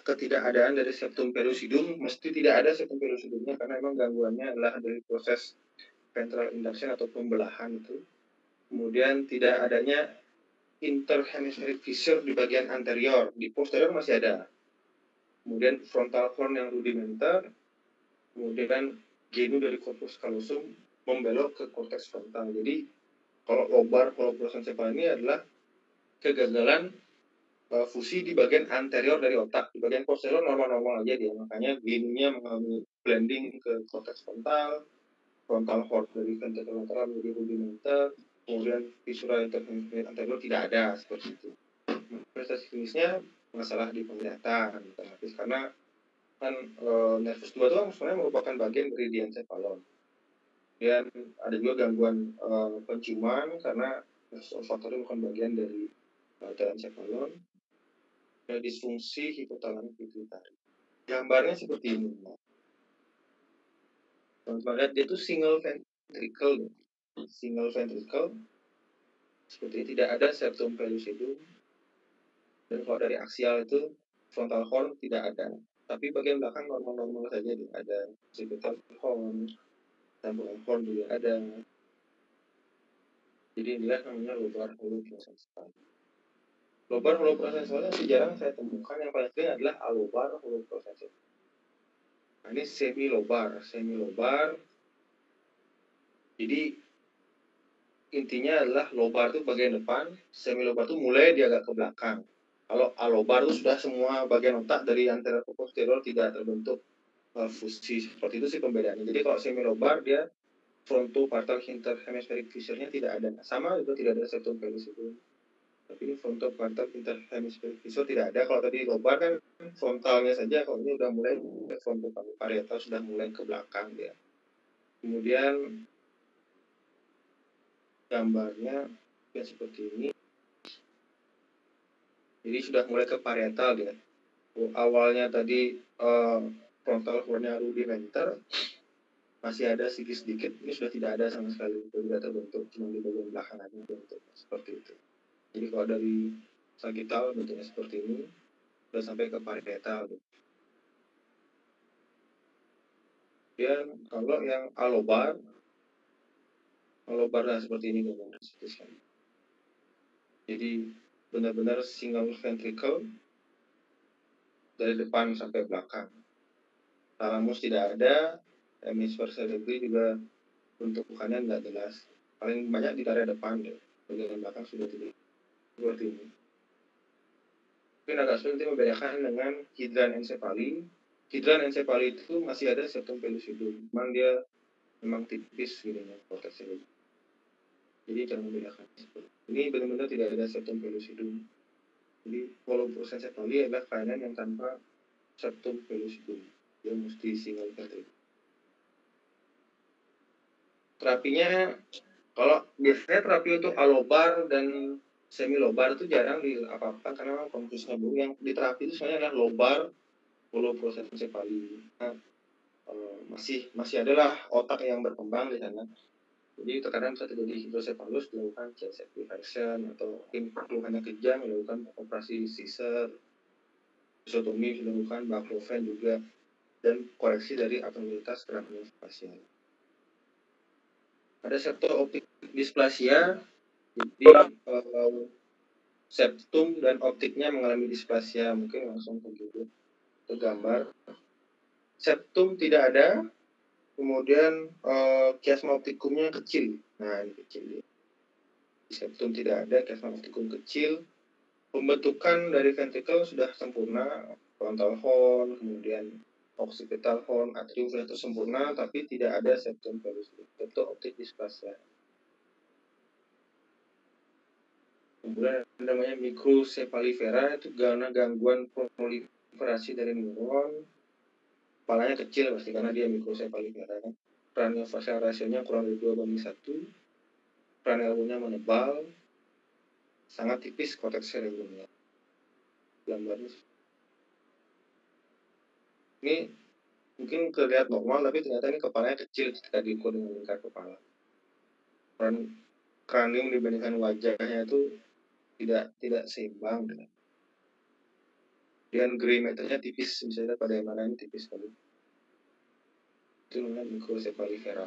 ketidakadaan dari septum pellucidum. Mesti tidak ada septum pellucidumnya karena memang gangguannya adalah dari proses ventral induction atau pembelahan itu. Kemudian tidak adanya interhemispheric fissure di bagian anterior, di posterior masih ada. Kemudian frontal horn yang rudimenter, kemudian genu dari corpus callosum membelok ke korteks frontal. Jadi kalau lobar holoprosencephaly ini adalah kegagalan fusi di bagian anterior dari otak. Di bagian posterior normal-normal aja dia, makanya genunya mengalami blending ke korteks frontal horn dari ventricle lateral menjadi rudimenter, kemudian visura interhemispheric anterior tidak ada seperti itu. Manifestasi klinisnya masalah di penglihatan, otomatis karena kan nervus 2 itu kan sebenarnya merupakan bagian dari diencephalon. Dan ada juga gangguan penciuman karena nervus olfaktori bukan bagian dari diencephalon. Ada disfungsi hipotalamus pituitari. Gambarnya seperti ini. Teman-teman lihat dia itu single ventricle. Seperti ini, tidak ada septum pellucidum. Dan kalau dari aksial itu frontal horn tidak ada. Tapi bagian belakang normal-normal saja, ada occipital horn, temporal horn juga ada. Jadi inilah namanya lobar holoprosencephaly. Lobar holoprosencephaly yang jarang saya temukan, yang paling sering adalah alobar holoprosencephaly. Nah, ini semi lobar. Jadi intinya adalah lobar itu bagian depan, semi lobar itu mulai di agak ke belakang. Kalau alobar itu sudah semua bagian otak dari anterior ke posterior tidak terbentuk fusi, seperti itu sih pembedaannya. Jadi kalau semi lobar dia frontoparietal interhemispheric fissure-nya tidak ada. Sama itu tidak ada septum pellucidum. Tapi ini frontoparietal interhemispheric fissure tidak ada. Kalau tadi lobar kan frontalnya saja, kalau ini udah mulai frontoparietal sudah mulai ke belakang dia. Kemudian gambarnya ya seperti ini. Jadi sudah mulai ke parietal dia. Awalnya tadi frontal horn-nya rudimenter, masih ada sedikit, ini sudah tidak ada sama sekali, tidak terbentuk, cuma di bagian belakang aja bentuk seperti itu. Jadi kalau dari sagittal bentuknya seperti ini, sudah sampai ke parietal. Dan kalau yang alobar seperti ini gambarnya. Jadi benar-benar single ventricle dari depan sampai belakang. Thalamus tidak ada, hemisfer cerebri juga bentukannya tidak jelas. Paling banyak di area depan deh, bagian belakang sudah tidak seperti ini. Mungkin agak sulit membedakan dengan hidranencephaly. Hidranencephaly itu masih ada septum pellucidum, cuman dia memang tipis gininya korteksnya. Jadi jangan membedakan. Ini benar-benar tidak ada septum pellucidum. Jadi holoprosencephaly adalah kelainan yang tanpa septum pellucidum. Dia mesti single ventricle. Terapinya, kalau biasanya terapi untuk alobar dan semi lobar itu jarang di apa-apa karena memang konfusnya bu. Yang di terapi itu sebenarnya adalah lobar holoprosencephaly. Nah, masih adalah otak yang berkembang di sana. Jadi terkadang bisa terjadi hidrocephalus, dilakukan chest amplification, atau keluhannya kejang dilakukan operasi Caesar, episiotomi dilakukan baclofen juga, dan koreksi dari abnormalitas gerak spasial. Ada septo-optik displasia, jadi septum dan optiknya mengalami displasia. Mungkin langsung ke gambar. Septum tidak ada, kemudian chiasma optikumnya kecil. Nah, ini kecil. Septum tidak ada, chiasma optikum kecil. Pembentukan dari ventricle sudah sempurna, frontal horn, kemudian occipital horn, atrium sudah sempurna, tapi tidak ada septum pellucidum. Itu optik displasia. Kemudian namanya microcephalifera, itu karena gangguan proliferasi dari neuron. Kepalanya kecil pasti karena dia microcephalifera. Craniofacial rasionya kurang dari 2:1. Cranialnya menebal, sangat tipis korteks cerebrumnya. Gambarnya ini mungkin terlihat normal, tapi ternyata ini kepalanya kecil ketika diukur dengan lingkar kepala. Kranium dibandingkan wajahnya itu tidak seimbang dengan. Dan gray matter-nya tipis, bisa lihat pada MRI ini tipis sekali. Itu namanya microcephalifera.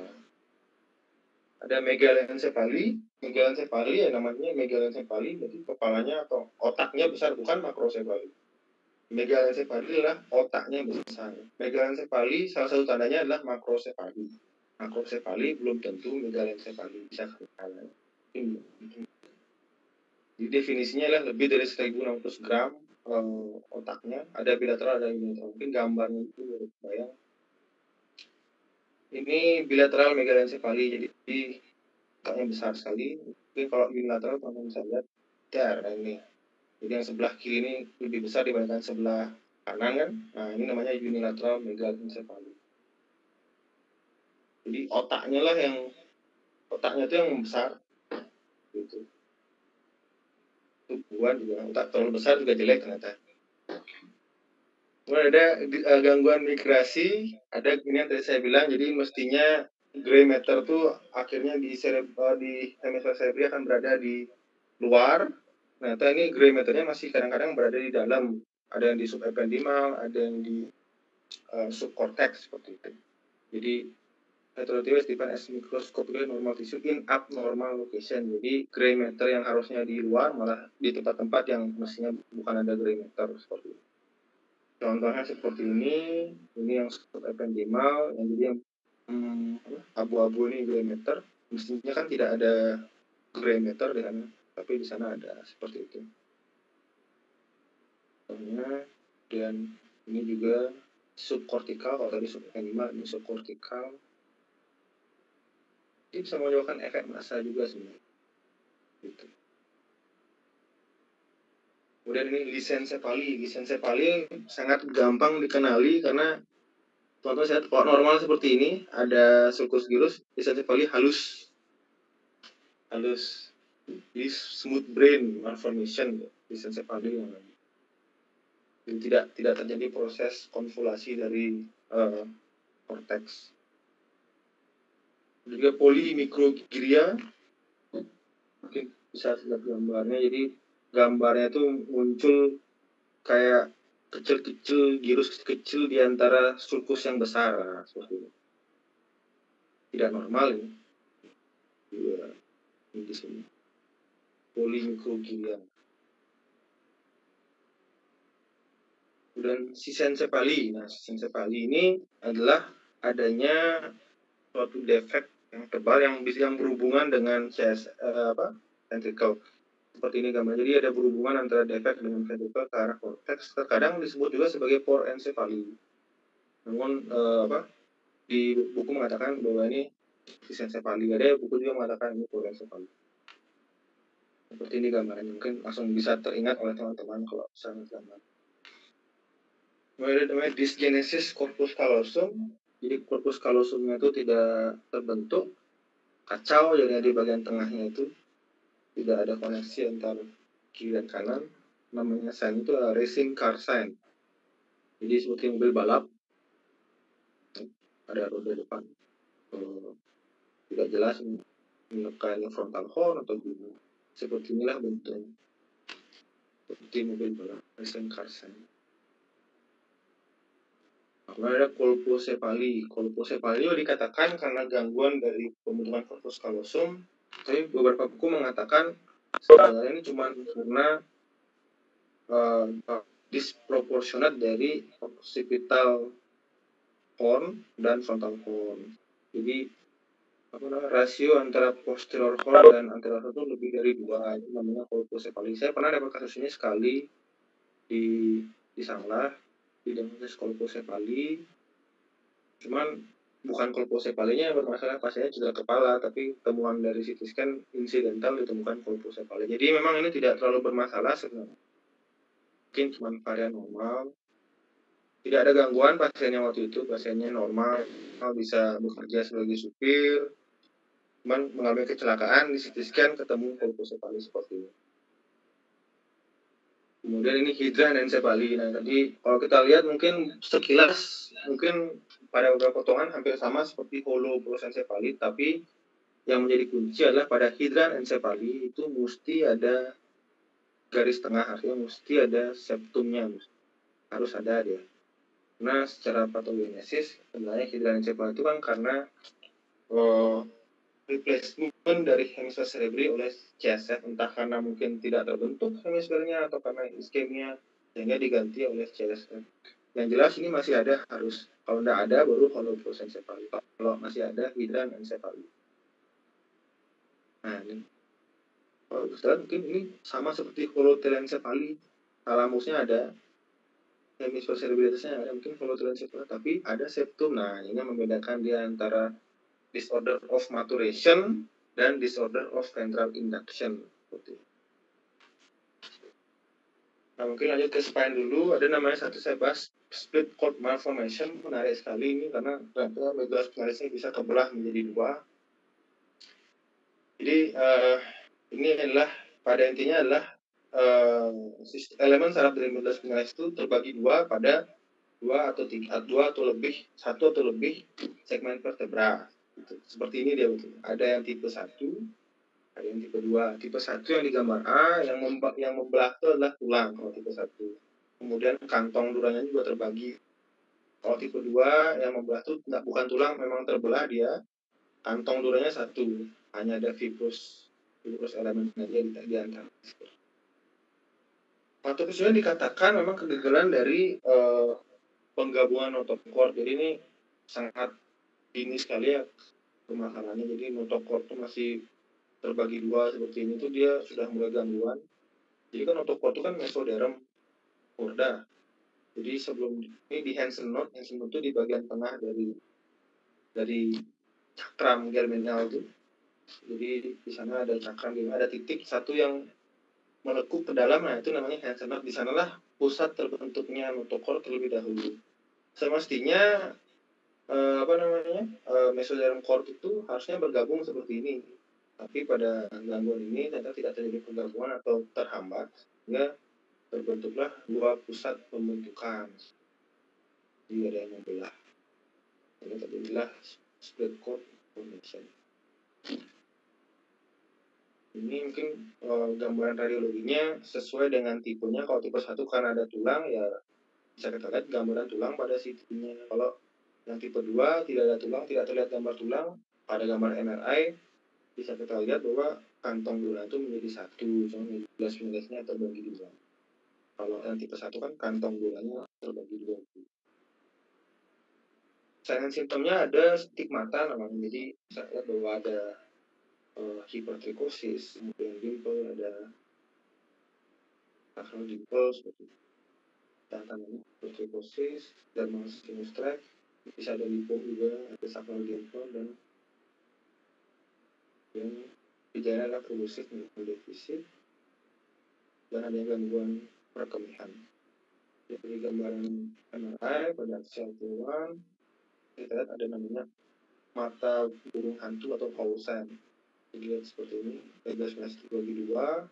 Ada megalencephaly. Megalencephaly ya namanya megalencephaly, berarti kepalanya atau otaknya besar, bukan makrocephaly. Megalencephaly adalah otaknya besar. Megalencephaly salah satu tandanya adalah makrocephaly. Makrocephaly belum tentu megalencephaly, bisa kalah. Jadi definisinya adalah lebih dari 1.600 gram otaknya. Ada bilateral, ada unilateral. Mungkin gambarnya itu baru bayang. Ini bilateral megalencephaly, jadi otaknya besar sekali. Mungkin kalau unilateral teman-teman bisa lihat, ini. Jadi yang sebelah kiri ini lebih besar dibandingkan sebelah kanan kan. Nah ini namanya unilateral megalencephaly. Jadi otaknya itu yang besar gitu. Tubuhan juga otak terlalu besar juga jelek ternyata. Kemudian ada gangguan migrasi, ada ini yang tadi saya bilang, jadi mestinya gray matter tuh akhirnya di hemisfer cerebri akan berada di luar. Nah, ini gray matternya masih kadang-kadang berada di dalam. Ada yang di subependimal, ada yang di subcortex seperti itu. Jadi heterotypes defined as microscopically normal tissue in abnormal location. Jadi gray matter yang harusnya di luar malah di tempat-tempat yang mestinya bukan ada gray matter seperti itu. Contohnya seperti ini yang subependimal, yang jadi yang abu-abu ini gray matter, mestinya kan tidak ada gray matter di sana, tapi di sana ada seperti itu. Dan ini juga subkortikal, kalau tadi subependimal, ini subkortikal. Ini bisa menyebabkan efek massa juga sebenarnya. Gitu. Kemudian ini lisensephaly. Lisensephaly sangat gampang dikenali karena teman-teman lihat kalau normal seperti ini ada sulcus gyrus, lisensephaly halus. Jadi smooth brain malformation, lisensephaly yang tidak terjadi proses konvolasi dari korteks. Juga polymicrogyria, mungkin bisa lihat gambarnya. Jadi gambarnya itu muncul kayak kecil-kecil, girus kecil di antara sulcus yang besar, seperti itu. Tidak normal ini. Ini di sini. Polymicrogyria. Dan sisensephaly. Nah, sisensephaly ini adalah adanya suatu defek yang tebal yang berhubungan dengan ventricle. Seperti ini gambar. Jadi ada berhubungan antara defek dengan ventricle ke arah korteks. Terkadang disebut juga sebagai porencephaly. Namun di buku mengatakan bahwa ini sisensephaly. Ada buku juga mengatakan ini porencephaly. Seperti ini gambarnya. Mungkin langsung bisa teringat oleh teman-teman kalau misalnya gambar. Kemudian namanya dysgenesis corpus callosum. Jadi corpus callosumnya itu tidak terbentuk, kacau, jadi di bagian tengahnya itu tidak ada koneksi antara kiri dan kanan. Namanya sign itu racing car sign. Jadi seperti mobil balap, ada roda depan tidak jelas menekan frontal horn atau gimana. Seperti inilah bentuknya, seperti mobil balap, racing car sign. Kemudian ada colpocephaly. Colpocephaly dikatakan karena gangguan dari pembentukan corpus callosum. Tapi beberapa buku mengatakan sebenarnya ini cuma karena disproportionate dari occipital horn dan frontal horn. Jadi rasio antara posterior horn dan anterior horn itu lebih dari 2, itu namanya colpocephaly. Saya pernah dapat kasus ini sekali di Sanglah, diagnosis colpocephaly. Cuman bukan colpocephaly-nya yang bermasalah, pasiennya cedera kepala, tapi temuan dari CT scan insidental ditemukan colpocephaly. Jadi memang ini tidak terlalu bermasalah sebenarnya. Mungkin cuma varian normal. Tidak ada gangguan pasiennya waktu itu, pasiennya normal bisa bekerja sebagai supir. Cuman mengalami kecelakaan, di CT scan ketemu colpocephaly seperti ini. Kemudian ini hidranencephaly. Nah, tadi kalau kita lihat mungkin sekilas mungkin pada beberapa potongan hampir sama seperti holoprosencephaly, tapi yang menjadi kunci adalah pada hidranencephaly itu mesti ada garis tengah, artinya mesti ada septumnya, harus ada dia. Nah, secara patogenesis sebenarnya hidranencephaly itu kan karena replacement dari hemisfer cerebri oleh CSF, entah karena mungkin tidak terbentuk hemisfernya atau karena iskemia sehingga diganti oleh CSF. Yang jelas ini masih ada, harus kalau tidak ada baru holoprosencephaly, kalau masih ada hidranencephaly. Nah ini kalau mungkin ini sama seperti holotelencephaly, thalamusnya ada, hemisfer cerebritasnya ada, mungkin holotelencephaly, tapi ada septum. Nah ini membedakan dia antara disorder of maturation dan disorder of ventral induction. Nah mungkin lanjut ke spine dulu. Ada namanya satu saya bahas split cord malformation, menarik sekali ini karena ternyata medulla spinalisnya bisa terbelah menjadi dua. Jadi ini adalah pada intinya adalah elemen saraf dari medulla spinalis itu terbagi dua pada satu atau lebih segmen vertebra. Seperti ini dia betul. Ada yang tipe 1, ada yang tipe 2. Tipe 1 yang di gambar A yang membelah itu adalah tulang kalau tipe 1. Kemudian kantong duranya juga terbagi. Kalau tipe 2 yang membelah itu bukan tulang, memang terbelah dia. Kantong duranya satu, hanya ada fibrous elemen saja di antara. Patofisiolnya dikatakan memang kegagalan dari penggabungan notochord. Jadi ini sangat dini sekali ya permasalahannya. Jadi notochord itu masih terbagi dua seperti ini tuh dia sudah mulai gangguan. Jadi kan notochord itu kan mesoderm chorda. Jadi sebelum ini di Hansen node itu di bagian tengah dari cakram germinal itu. Jadi di sana ada cakram, ada titik satu yang melekuk ke dalam, nah itu namanya Hansen node. Di sanalah pusat terbentuknya notochord terlebih dahulu. Semestinya mesoderm cord itu harusnya bergabung seperti ini, tapi pada gangguan ini ternyata tidak terjadi penggabungan atau terhambat sehingga terbentuklah dua pusat pembentukan. Jadi ada yang membelah. Ini terjadilah split cord formation. Ini mungkin gambaran radiologinya sesuai dengan tipenya. Kalau tipe 1 karena ada tulang, ya bisa kita lihat gambaran tulang pada situnya. Kalau yang tipe 2 tidak ada tulang, tidak terlihat gambar tulang, pada gambar MRI bisa kita lihat bahwa kantong dura itu menjadi satu, cuma medulla spinalisnya terbagi dua. Kalau yang tipe 1 kan kantong duranya terbagi dua. Selain simptomnya ada stigmata namanya, jadi bisa lihat bahwa ada hipertrikosis, kemudian dimple, ada sacral dimple seperti itu. Dan namanya hipertrikosis, dermal sinus tract, bisa ada lipom juga, ada sacral dimple, dan yang gejala adalah progresif mental defisit dan ada gangguan perkemihan. Jadi gambaran MRI pada sel tulang kita lihat ada namanya mata burung hantu atau pausan. Dilihat seperti ini, medulla spinalis dibagi dua,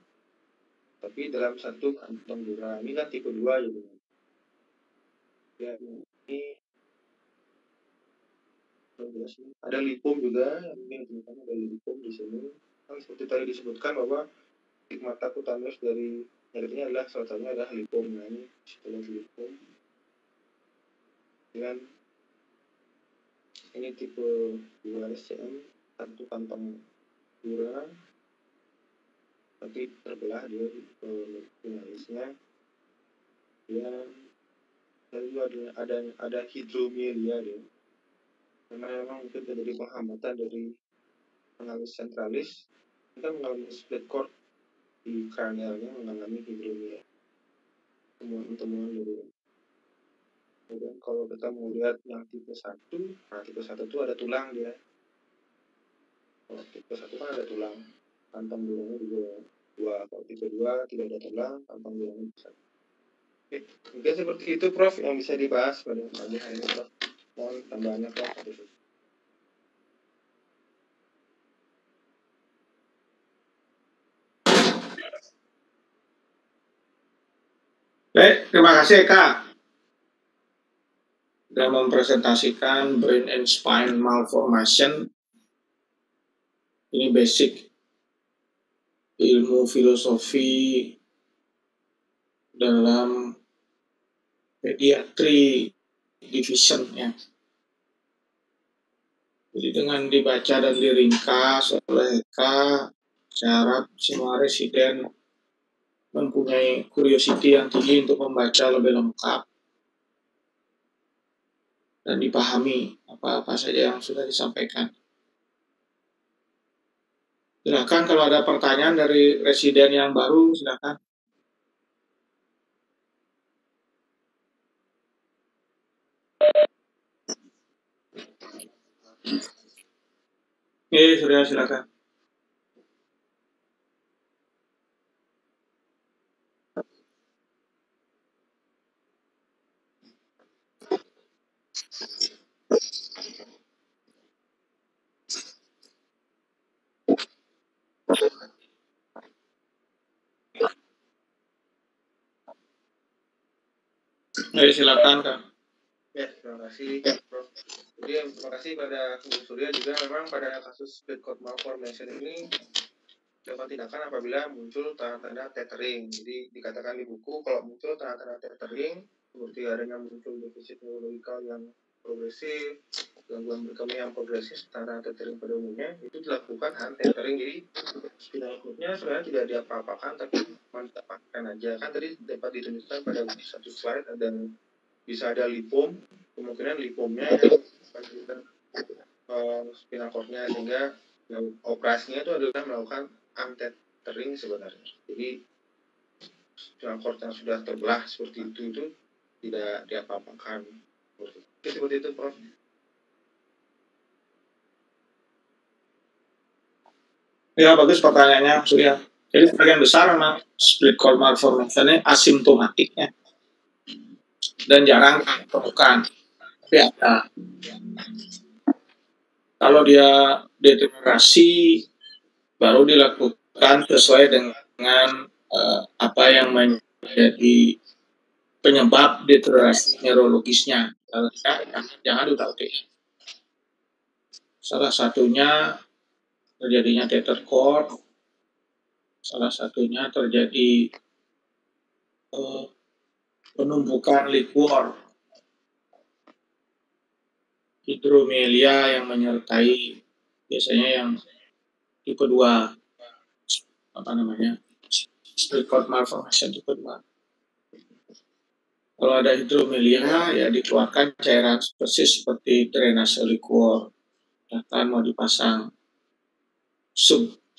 tapi dalam satu kantong dura. Ini kan tipe 2 gitu. Ya, ini ada lipom juga, ini ada lipom di sini. Kan seperti tadi disebutkan bahwa stigmata kutanus dari nyerinya adalah salah satunya adalah lipom. Nah ini setelah lipom dengan ini tipe 2 SCM, satu kantong dura tapi terbelah dia finalisnya. Dan juga ada hidromelia dia, karena memang mungkin terjadi penghambatan dari analis sentralis, kita mengalami split cord di kranialnya, mengalami hidromelia, temuan-temuan dari. Kemudian kalau kita mau lihat yang tipe 1, nah tipe 1 itu ada tulang dia. Kalau tipe 1 kan ada tulang, kantong duranya juga 2. Kalau tipe 2 tidak ada tulang, kantong duranya bisa. Oke, mungkin seperti itu Prof yang bisa dibahas pada pagi hari ini Prof. Mohon tambahannya Prof. Baik, terima kasih Eka sudah mempresentasikan brain and spine malformation. Ini basic ilmu filosofi dalam pediatri division ya. Jadi dengan dibaca dan diringkas oleh Eka, saya harap semua residen mempunyai curiosity yang tinggi untuk membaca lebih lengkap dan dipahami apa-apa saja yang sudah disampaikan. Silakan kalau ada pertanyaan dari residen yang baru, silakan. Sudah silakan. Silakan Kak. Ya, terima kasih Prof. Jadi terima kasih pada Bu Surya juga. Memang pada kasus split code malformation ini dapat tindakan apabila muncul tanda-tanda tethering. Jadi dikatakan di buku kalau muncul tanda-tanda tethering seperti adanya muncul defisit neurologikal yang progresif, gangguan berkembang yang progresif, tanda tethering pada umumnya itu dilakukan untethering. Jadi tindakannya sebenarnya tidak diapa-apakan tapi mendapatkan aja. Kan tadi dapat ditunjukkan pada satu slide dan bisa ada lipom, kemungkinan lipomnya yang spinal cord-nya, sehingga operasinya itu adalah melakukan untethering sebenarnya. Jadi spinal cord yang sudah terbelah seperti itu tidak diapa-apakan. Seperti itu, Prof. Ya, bagus pertanyaannya, Surya. Jadi sebagian besar memang split cord malformation ini asimptomatiknya dan jarang ditemukan. Tapi ada. Kalau dia deteriorasi baru dilakukan sesuai dengan apa yang menjadi penyebab deteriorasi neurologisnya. Kalau tidak, jangan ditakuti. Salah satunya terjadinya tether cord, salah satunya terjadi penumpukan liquor, hidromelia yang menyertai biasanya yang tipe 2, apa namanya, split cord malformation tipe 2. Kalau ada hidromelia, ya dikeluarkan cairan spesies seperti drainase liquor, bahkan mau dipasang subdural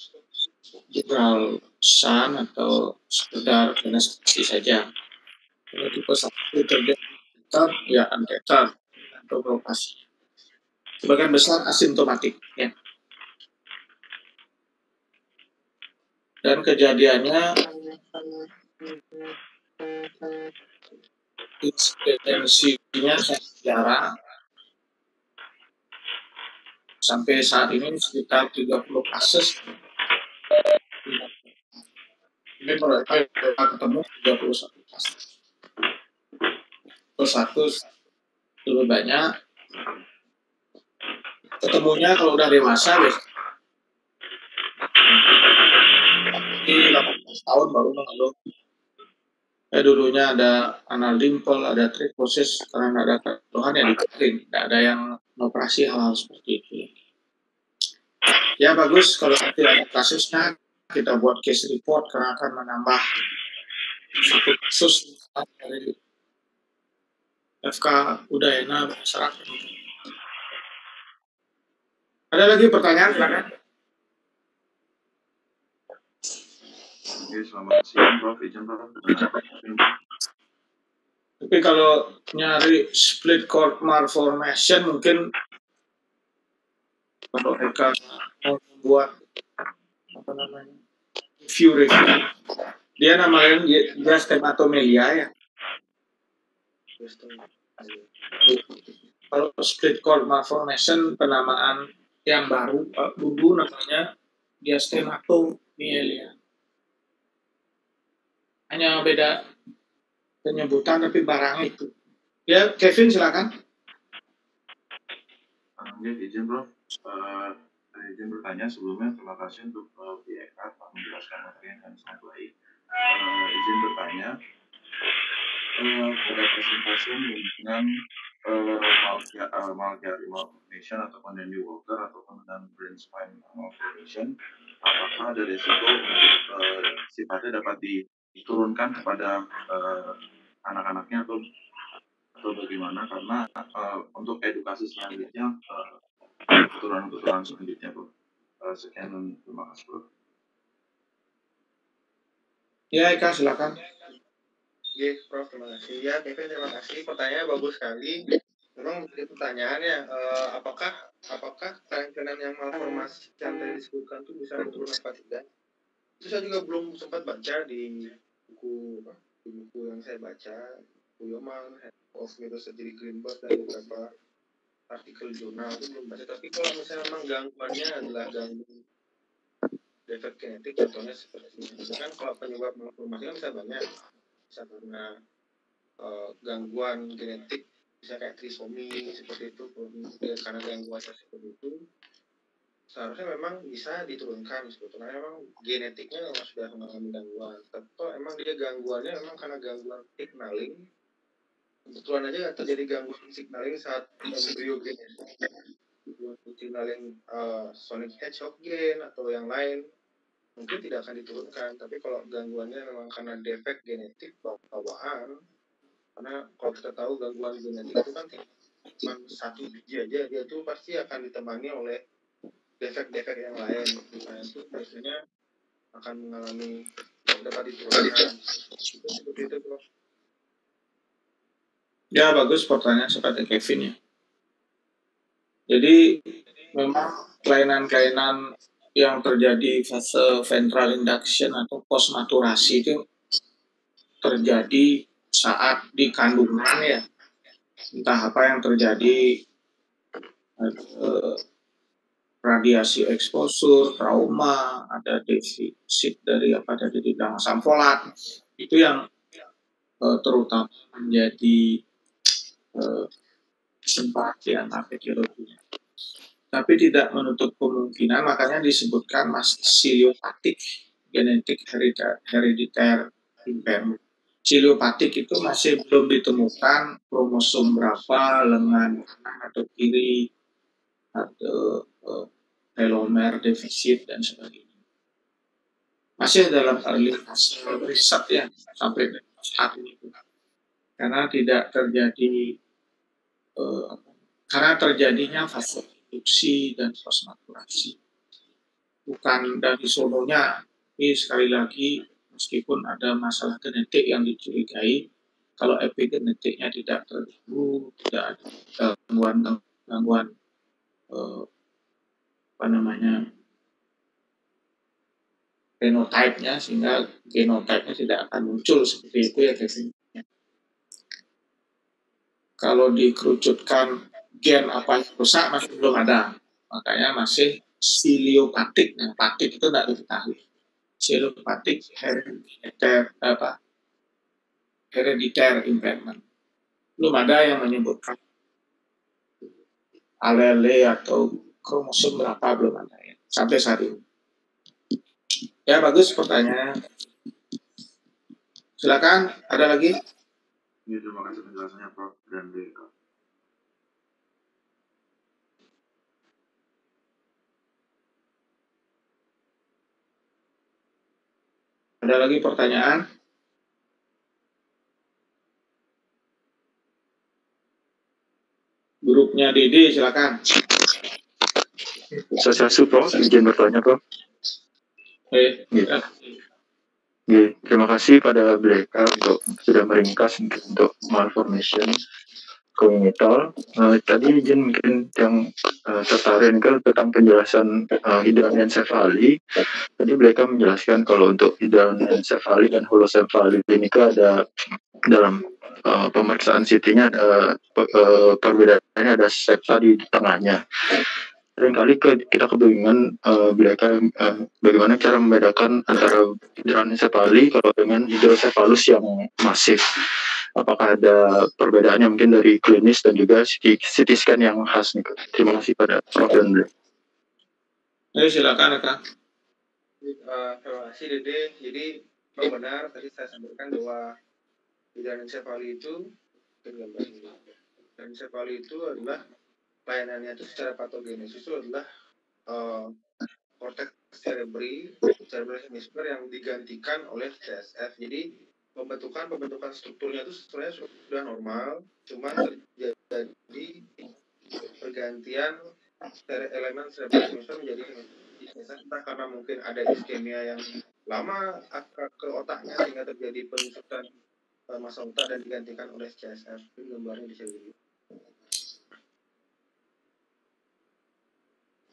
sun atau sekedar drainase saja. Kalau tipe 1 terjadi tether, ya untethered atau beroperasi. Sebagian besar asimptomatik, ya. Dan kejadiannya insidensinya jarang. Sampai saat ini sekitar 30 kasus. Ini mereka ketemu 31 kasus. Terus satu lebih banyak. Ketemunya kalau udah dewasa, di 18 tahun baru mengeluh. Dulunya ada anal dimple, ada trichosis, karena ada keluhan yang dikeluarin. Tidak ada yang operasi hal-hal seperti itu. Ya bagus kalau nanti ada kasusnya, kita buat case report karena akan menambah satu kasus dari FK Udayana masyarakat. Ada lagi pertanyaan, silakan. Oke, selamat siang, Prof. Izin, Prof. Tapi kalau nyari split cord malformation mungkin kalau mereka mau membuat apa namanya review dia namanya dia stematomelia ya. Kalau split cord malformation penamaan yang baru dulu namanya dia stematomelia. Hanya beda penyebutan tapi barangnya itu. Ya, Kevin silakan. Oke, izin, Prof. Izin bertanya sebelumnya, terima kasih untuk Eka telah menjelaskan materi yang sangat baik. Izin bertanya, pada pasien-pasien dengan malformation ataupun Dandy Walker ataupun dengan brain spine malformation, apakah ada resiko untuk sifatnya dapat diturunkan kepada anak-anaknya atau bagaimana, karena untuk edukasi selanjutnya, keturunan selanjutnya, Bro. Sekian, terima kasih, Bro. Ya, Eka, silakan. Oke, Prof, terima kasih. Ya, Kevin, terima kasih. Pertanyaannya bagus sekali. Memang menjadi pertanyaannya, apakah kelainan yang malformasi yang tadi disebutkan itu bisa menurun apa tidak? Itu saya juga belum sempat baca di buku yang saya baca, buku Yoman, of Neurosurgery Greenberg, dan beberapa artikel jurnal itu belum baca. Tapi kalau misalnya memang gangguannya adalah gangguan defek genetik, contohnya seperti ini. Kan kalau penyebab malformasi kan bisa banyak, bisa karena gangguan genetik, bisa kayak trisomi seperti itu, karena gangguan seperti itu seharusnya memang bisa diturunkan sebetulnya. Memang genetiknya memang sudah mengalami gangguan, tapi emang dia gangguannya memang karena gangguan signaling. Kebetulan aja terjadi gangguan signaling saat embryogenesis, signaling sonic hedgehog gene atau yang lain, mungkin tidak akan diturunkan. Tapi kalau gangguannya memang karena defek genetik bawaan, karena kalau kita tahu gangguan genetik itu kan cuma satu biji aja, dia tuh pasti akan ditemani oleh defek-defek yang lain. Nah, itu biasanya akan mengalami dapat diturunkan. Seperti itu, Prof. Ya, bagus pertanyaan seperti Kevin ya. Jadi memang kelainan-kelainan yang terjadi fase ventral induction atau post maturasi itu terjadi saat di kandungan ya. Entah apa yang terjadi, radiasi eksposur, trauma, ada defisit dari asam folat, itu yang terutama menjadi sempat di antara etiologinya. Tapi tidak menutup kemungkinan, makanya disebutkan masih ciliopatik genetik hereditary impairment. Ciliopatik itu masih belum ditemukan kromosom berapa, lengan kanan atau kiri, atau telomer defisit dan sebagainya. Masih dalam early fase riset ya sampai saat ini, karena tidak terjadi karena terjadinya fase induksi dan post maturasi, bukan dari sononya. Ini sekali lagi, meskipun ada masalah genetik yang dicurigai, kalau epigenetiknya tidak terganggu, tidak ada gangguan phenotype-nya, sehingga genotype-nya tidak akan muncul seperti itu ya, Kevin. Kalau dikerucutkan gen apa yang rusak masih belum ada, makanya masih ciliopatik. Nah, patik itu tidak diketahui. Ciliopatik hereditary impairment. Belum ada yang menyebutkan alele atau kromosom berapa, belum ada ya sampai saat ini. Ya, bagus pertanyaannya. Silakan, ada lagi? Ya, terima kasih penjelasannya, Prof. Dan BK. Ada lagi pertanyaan? Grupnya Dede, silakan. Swastiastu, Prof. Izin bertanya, Prof. Terima kasih pada mereka untuk sudah meringkas untuk malformation congenital. Tadi izin mungkin yang tertarik tentang penjelasan hidranencephaly. Tadi mereka menjelaskan kalau untuk hidranencephaly dan holosemphaly ini ada dalam pemeriksaan CT-nya ada perbedaannya, ada sepsa di tengahnya. Seringkali kita kebingungan bagaimana cara membedakan antara hidranencephaly kalau dengan hidrocephalus yang masif. Apakah ada perbedaannya mungkin dari klinis dan juga CT scan yang khas nih? Terima kasih pada Prof. Andre. Ayo silakan, Kak. Terima kasih, Dede. Jadi benar tadi saya sampaikan bahwa hidranencephaly itu gambar ini. hidranensefali itu adalah layanannya itu secara patogenesis itu adalah cortex cerebral hemisphere yang digantikan oleh CSF. Jadi pembentukan strukturnya itu sebenarnya sudah normal, cuma terjadi pergantian elemen cerebral hemisphere menjadi entah karena mungkin ada iskemia yang lama ke otaknya sehingga terjadi penyusutan massa otak dan digantikan oleh CSF. Ini gambarnya di sini.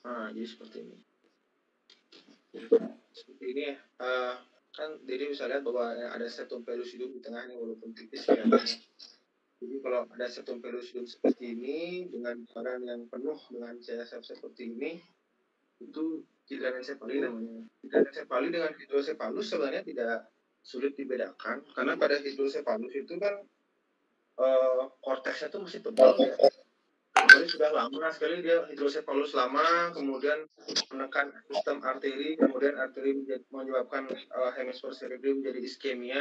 Nah, jadi seperti ini. Seperti ini ya. Kan jadi bisa lihat bahwa ada septum pellucidum di tengahnya walaupun tipis kelihatannya. Jadi kalau ada septum pellucidum seperti ini dengan badan yang penuh dengan CSF seperti ini, itu hidranensefali namanya. Hidranensefali dengan hidrosefalus sebenarnya tidak sulit dibedakan karena pada hidrosefalus itu kan korteksnya itu masih tebal ya. Jadi sudah lama sekali dia hidrosefalus lama, kemudian menekan sistem arteri, kemudian arteri menyebabkan hemisfer cerebri menjadi iskemia,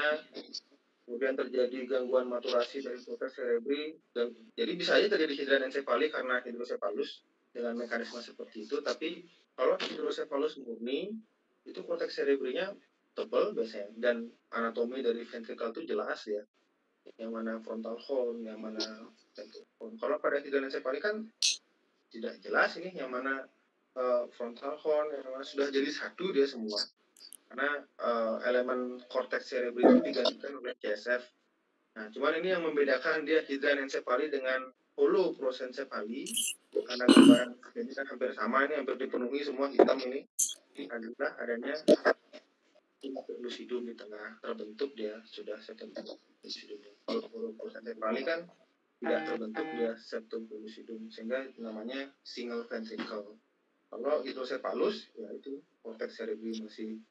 kemudian terjadi gangguan maturasi dari korteks cerebri, dan jadi bisa aja terjadi hidranensefali karena hidrosefalus dengan mekanisme seperti itu. Tapi kalau hidrosefalus murni itu korteks cerebrinya tebal biasanya dan anatomi dari ventricle itu jelas ya, yang mana frontal horn, yang mana ventral horn. Kalau pada hidranensefali kan tidak jelas ini yang mana frontal horn, yang mana sudah jadi satu dia semua karena elemen korteks cerebri itu digantikan oleh CSF. Nah, cuman ini yang membedakan dia hidranensefali dengan holoprosencephaly karena gambaran ini kan hampir sama, ini hampir dipenuhi semua hitam ini adalah adanya pellucidum di tengah, terbentuk dia sudah septum pellucidum. Kalau holoprosencephaly kan tidak terbentuk dia septum pellucidum sehingga namanya single ventricle. Kalau hidrosefalus ya itu korteks cerebri masih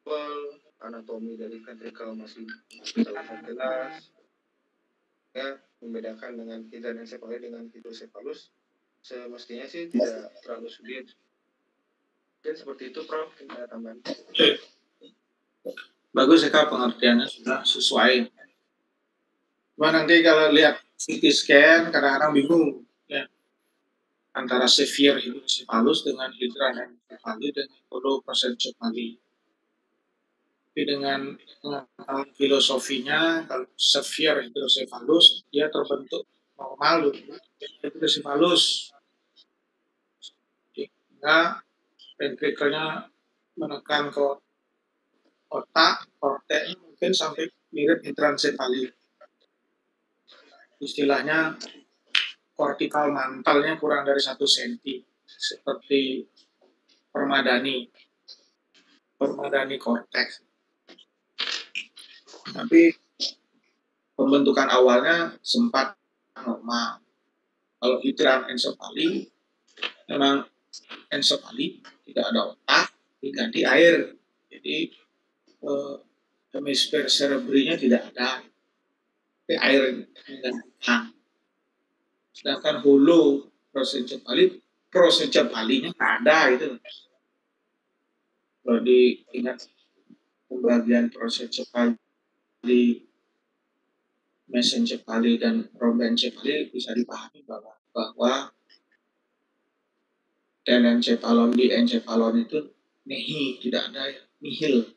full, anatomi dari ventricle masih terlihat jelas. Ya, membedakan dengan hidranensefali dengan hidrosefalus semestinya sih tidak terlalu sulit. Mungkin seperti itu, Prof. Ada tambahan. Bagus ya Kak, pengertiannya sudah sesuai. Cuma nanti kalau lihat CT scan kadang-kadang bingung ya antara severe hidrosefalus dengan hidranensefali dengan holoprosencephaly. Tapi dengan filosofinya kalau severe hidrosefalus dia terbentuk normal dulu hidrosefalus sehingga ventrikelnya menekan ke otak, korteknya mungkin sampai mirip hidranensefali. Istilahnya kortikal mantalnya kurang dari 1 cm seperti permadani korteks. Tapi pembentukan awalnya sempat normal. Kalau hidranensefali memang ensefali tidak ada otak, diganti air. Jadi hemisfer cerebrinya tidak ada. Tapi air menggantikan. Sedangkan holoprosencephaly-nya tidak ada itu. Kalau diingat pembagian prosencephaly, mesencephaly dan rhombencephaly bisa dipahami bahwa telencephalon di encephalon itu tidak ada nihil.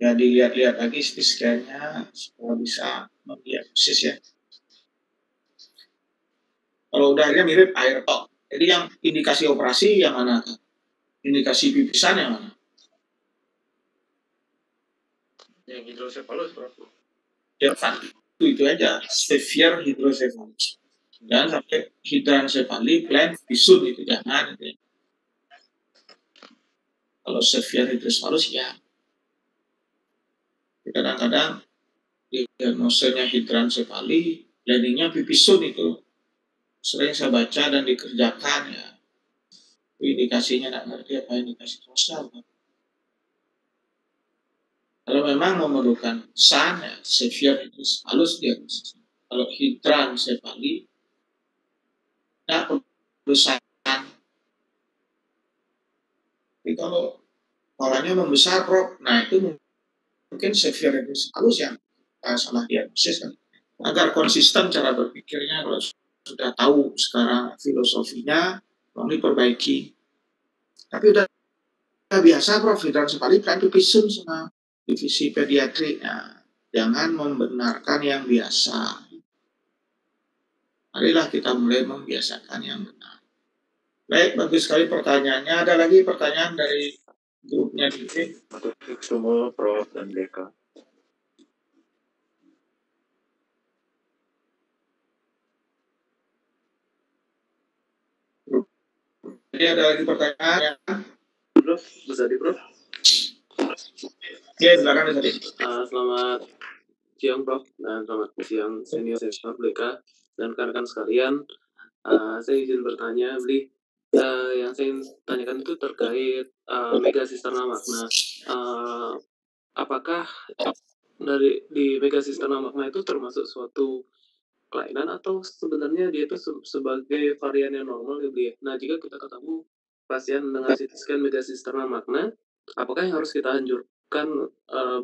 Ya dilihat-lihat lagi CT scan-nya supaya bisa mendiagnosis ya. Kalau udaranya mirip air tok. Jadi yang indikasi operasi yang mana? Indikasi pipisan yang mana? Yang hidrosefalus, Prof. Ya satu itu aja, severe hidrosefalus. Dan sampai hidranensefali, plain visun itu jangan. Gitu. Kalau severe hidrosefalus ya. Kadang-kadang diagnosenya hidranensefali, planningnya pipisun itu. Sering saya baca dan dikerjakan ya. Indikasinya tidak ngerti apa indikasi kosal. Kalau memang memerlukan SAN, ya, severe hidrosefalus diagnosis. Kalau hidranensefali, tidak perlu SAN. Tapi kalau polanya membesar, Prof, nah itu mungkin severe hidrosefalus yang salah diagnosis kan. agar konsisten cara berpikirnya. Kalau sudah tahu sekarang filosofinya, mau diperbaiki. Tapi udah biasa Prof, dan sebaliknya itu visum sama divisi pediatriknya. Jangan membenarkan yang biasa. Marilah kita mulai membiasakan yang benar. Baik, bagus sekali pertanyaannya. Ada lagi pertanyaan dari grupnya di Untuk semua Prof dan BK. Jadi ada lagi pertanyaan? Prof, bisa di Prof? Ya, silakan tadi. Selamat siang Prof, dan selamat siang senior BK dan rekan-rekan sekalian. Saya izin bertanya, yang saya tanyakan itu terkait mega sisterna makna. Apakah di mega sisterna makna itu termasuk suatu kelainan atau sebenarnya dia itu sebagai varian yang normal ya Bli? Nah, jika kita ketemu pasien dengan CT scan mega sisterna magna, apakah yang harus kita anjurkan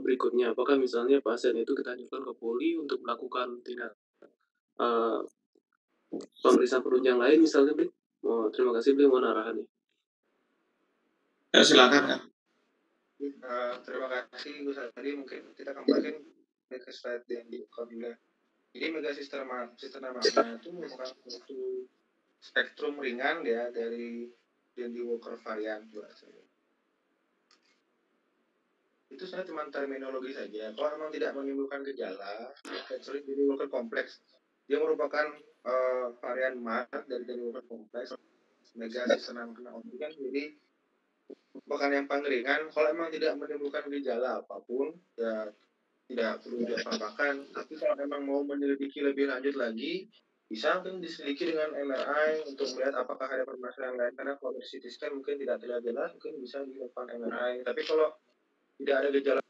berikutnya? Apakah misalnya pasien itu kita anjurkan ke poli untuk melakukan tindak pemeriksaan penunjang lain misalnya Bli? Terima kasih Bli, mohon arahannya. Ya, silakan kan. Terima kasih Gus Adi. Mungkin kita kembali ke slide yang di Jadi mega sisterna magna itu merupakan suatu spektrum ringan ya dari Dandy Walker varian bahasanya. Itu saya cuma terminologi saja. Kalau memang tidak menimbulkan gejala, Dandy Walker kompleks, dia merupakan varian mild dari Dandy Walker kompleks. Mega sisterna magna kan jadi bukan yang paling ringan. Kalau memang tidak menimbulkan gejala apapun, ya tidak perlu diapa-apakan. Tapi kalau memang mau menyelidiki lebih lanjut lagi, bisa mungkin diselidiki dengan MRI untuk melihat apakah ada permasalahan lain. Karena kalau CT scan mungkin tidak terlihat jelas, mungkin bisa dilakukan MRI. Tapi kalau tidak ada gejala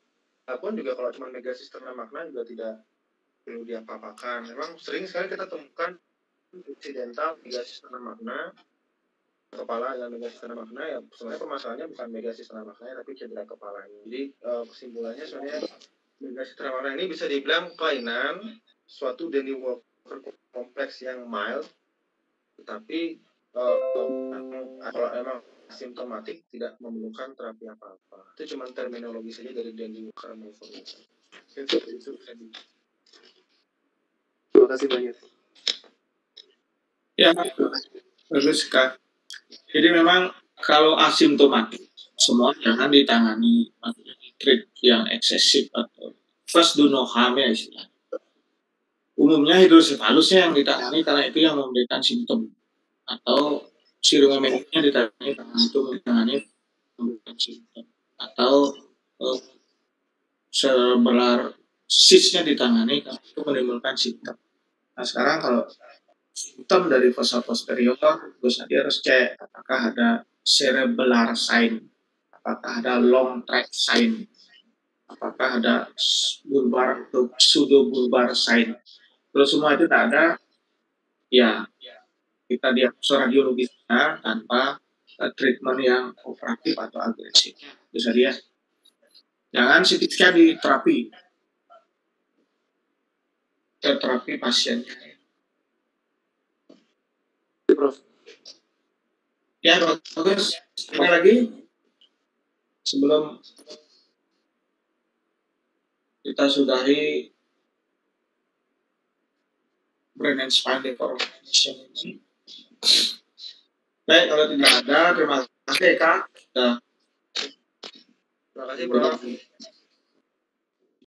pun juga kalau cuma mega sisterna magna juga tidak perlu diapa-apakan. Memang sering sekali kita temukan insidental mega sisterna magna kepala yang mega sisterna magna, ya sebenarnya permasalahannya bukan mega sisterna magna tapi cedera kepalanya. Jadi kesimpulannya sebenarnya mega sisterna magna ini bisa dibilang kelainan suatu Dandy Walker kompleks yang mild, tetapi kalau emang simptomatik tidak memerlukan terapi apa-apa. Itu cuma terminologi saja dari Dandy Walker malformation. Itu Terima kasih banyak. Ya, bagus sekali. Jadi memang kalau asimptomatik, semua jangan ditangani treat yang eksesif atau first do no harm ya istilahnya. Umumnya hidrosefalusnya yang ditangani karena itu yang memberikan simptom, atau sirumemediknya ditangani karena itu memberikan simptom, atau cerebral cyst-nya ditangani karena itu menimbulkan simptom. Nah sekarang kalau simptom dari fossa posterior, terus dia harus cek apakah ada cerebellar sign, apakah ada long track sign, apakah ada bulbar atau pseudobulbar sign. Kalau semua itu tidak ada, ya kita diagnosa radiologisnya tanpa treatment yang operatif atau agresif. Bisa dia. Jangan CT scan di terapi pasiennya. Prof. Ya, bagus. Sekali lagi, sebelum kita sudahi brain and spine deformation ini. Baik, kalau tidak ada, terima kasih Kak. Terima kasih Prof.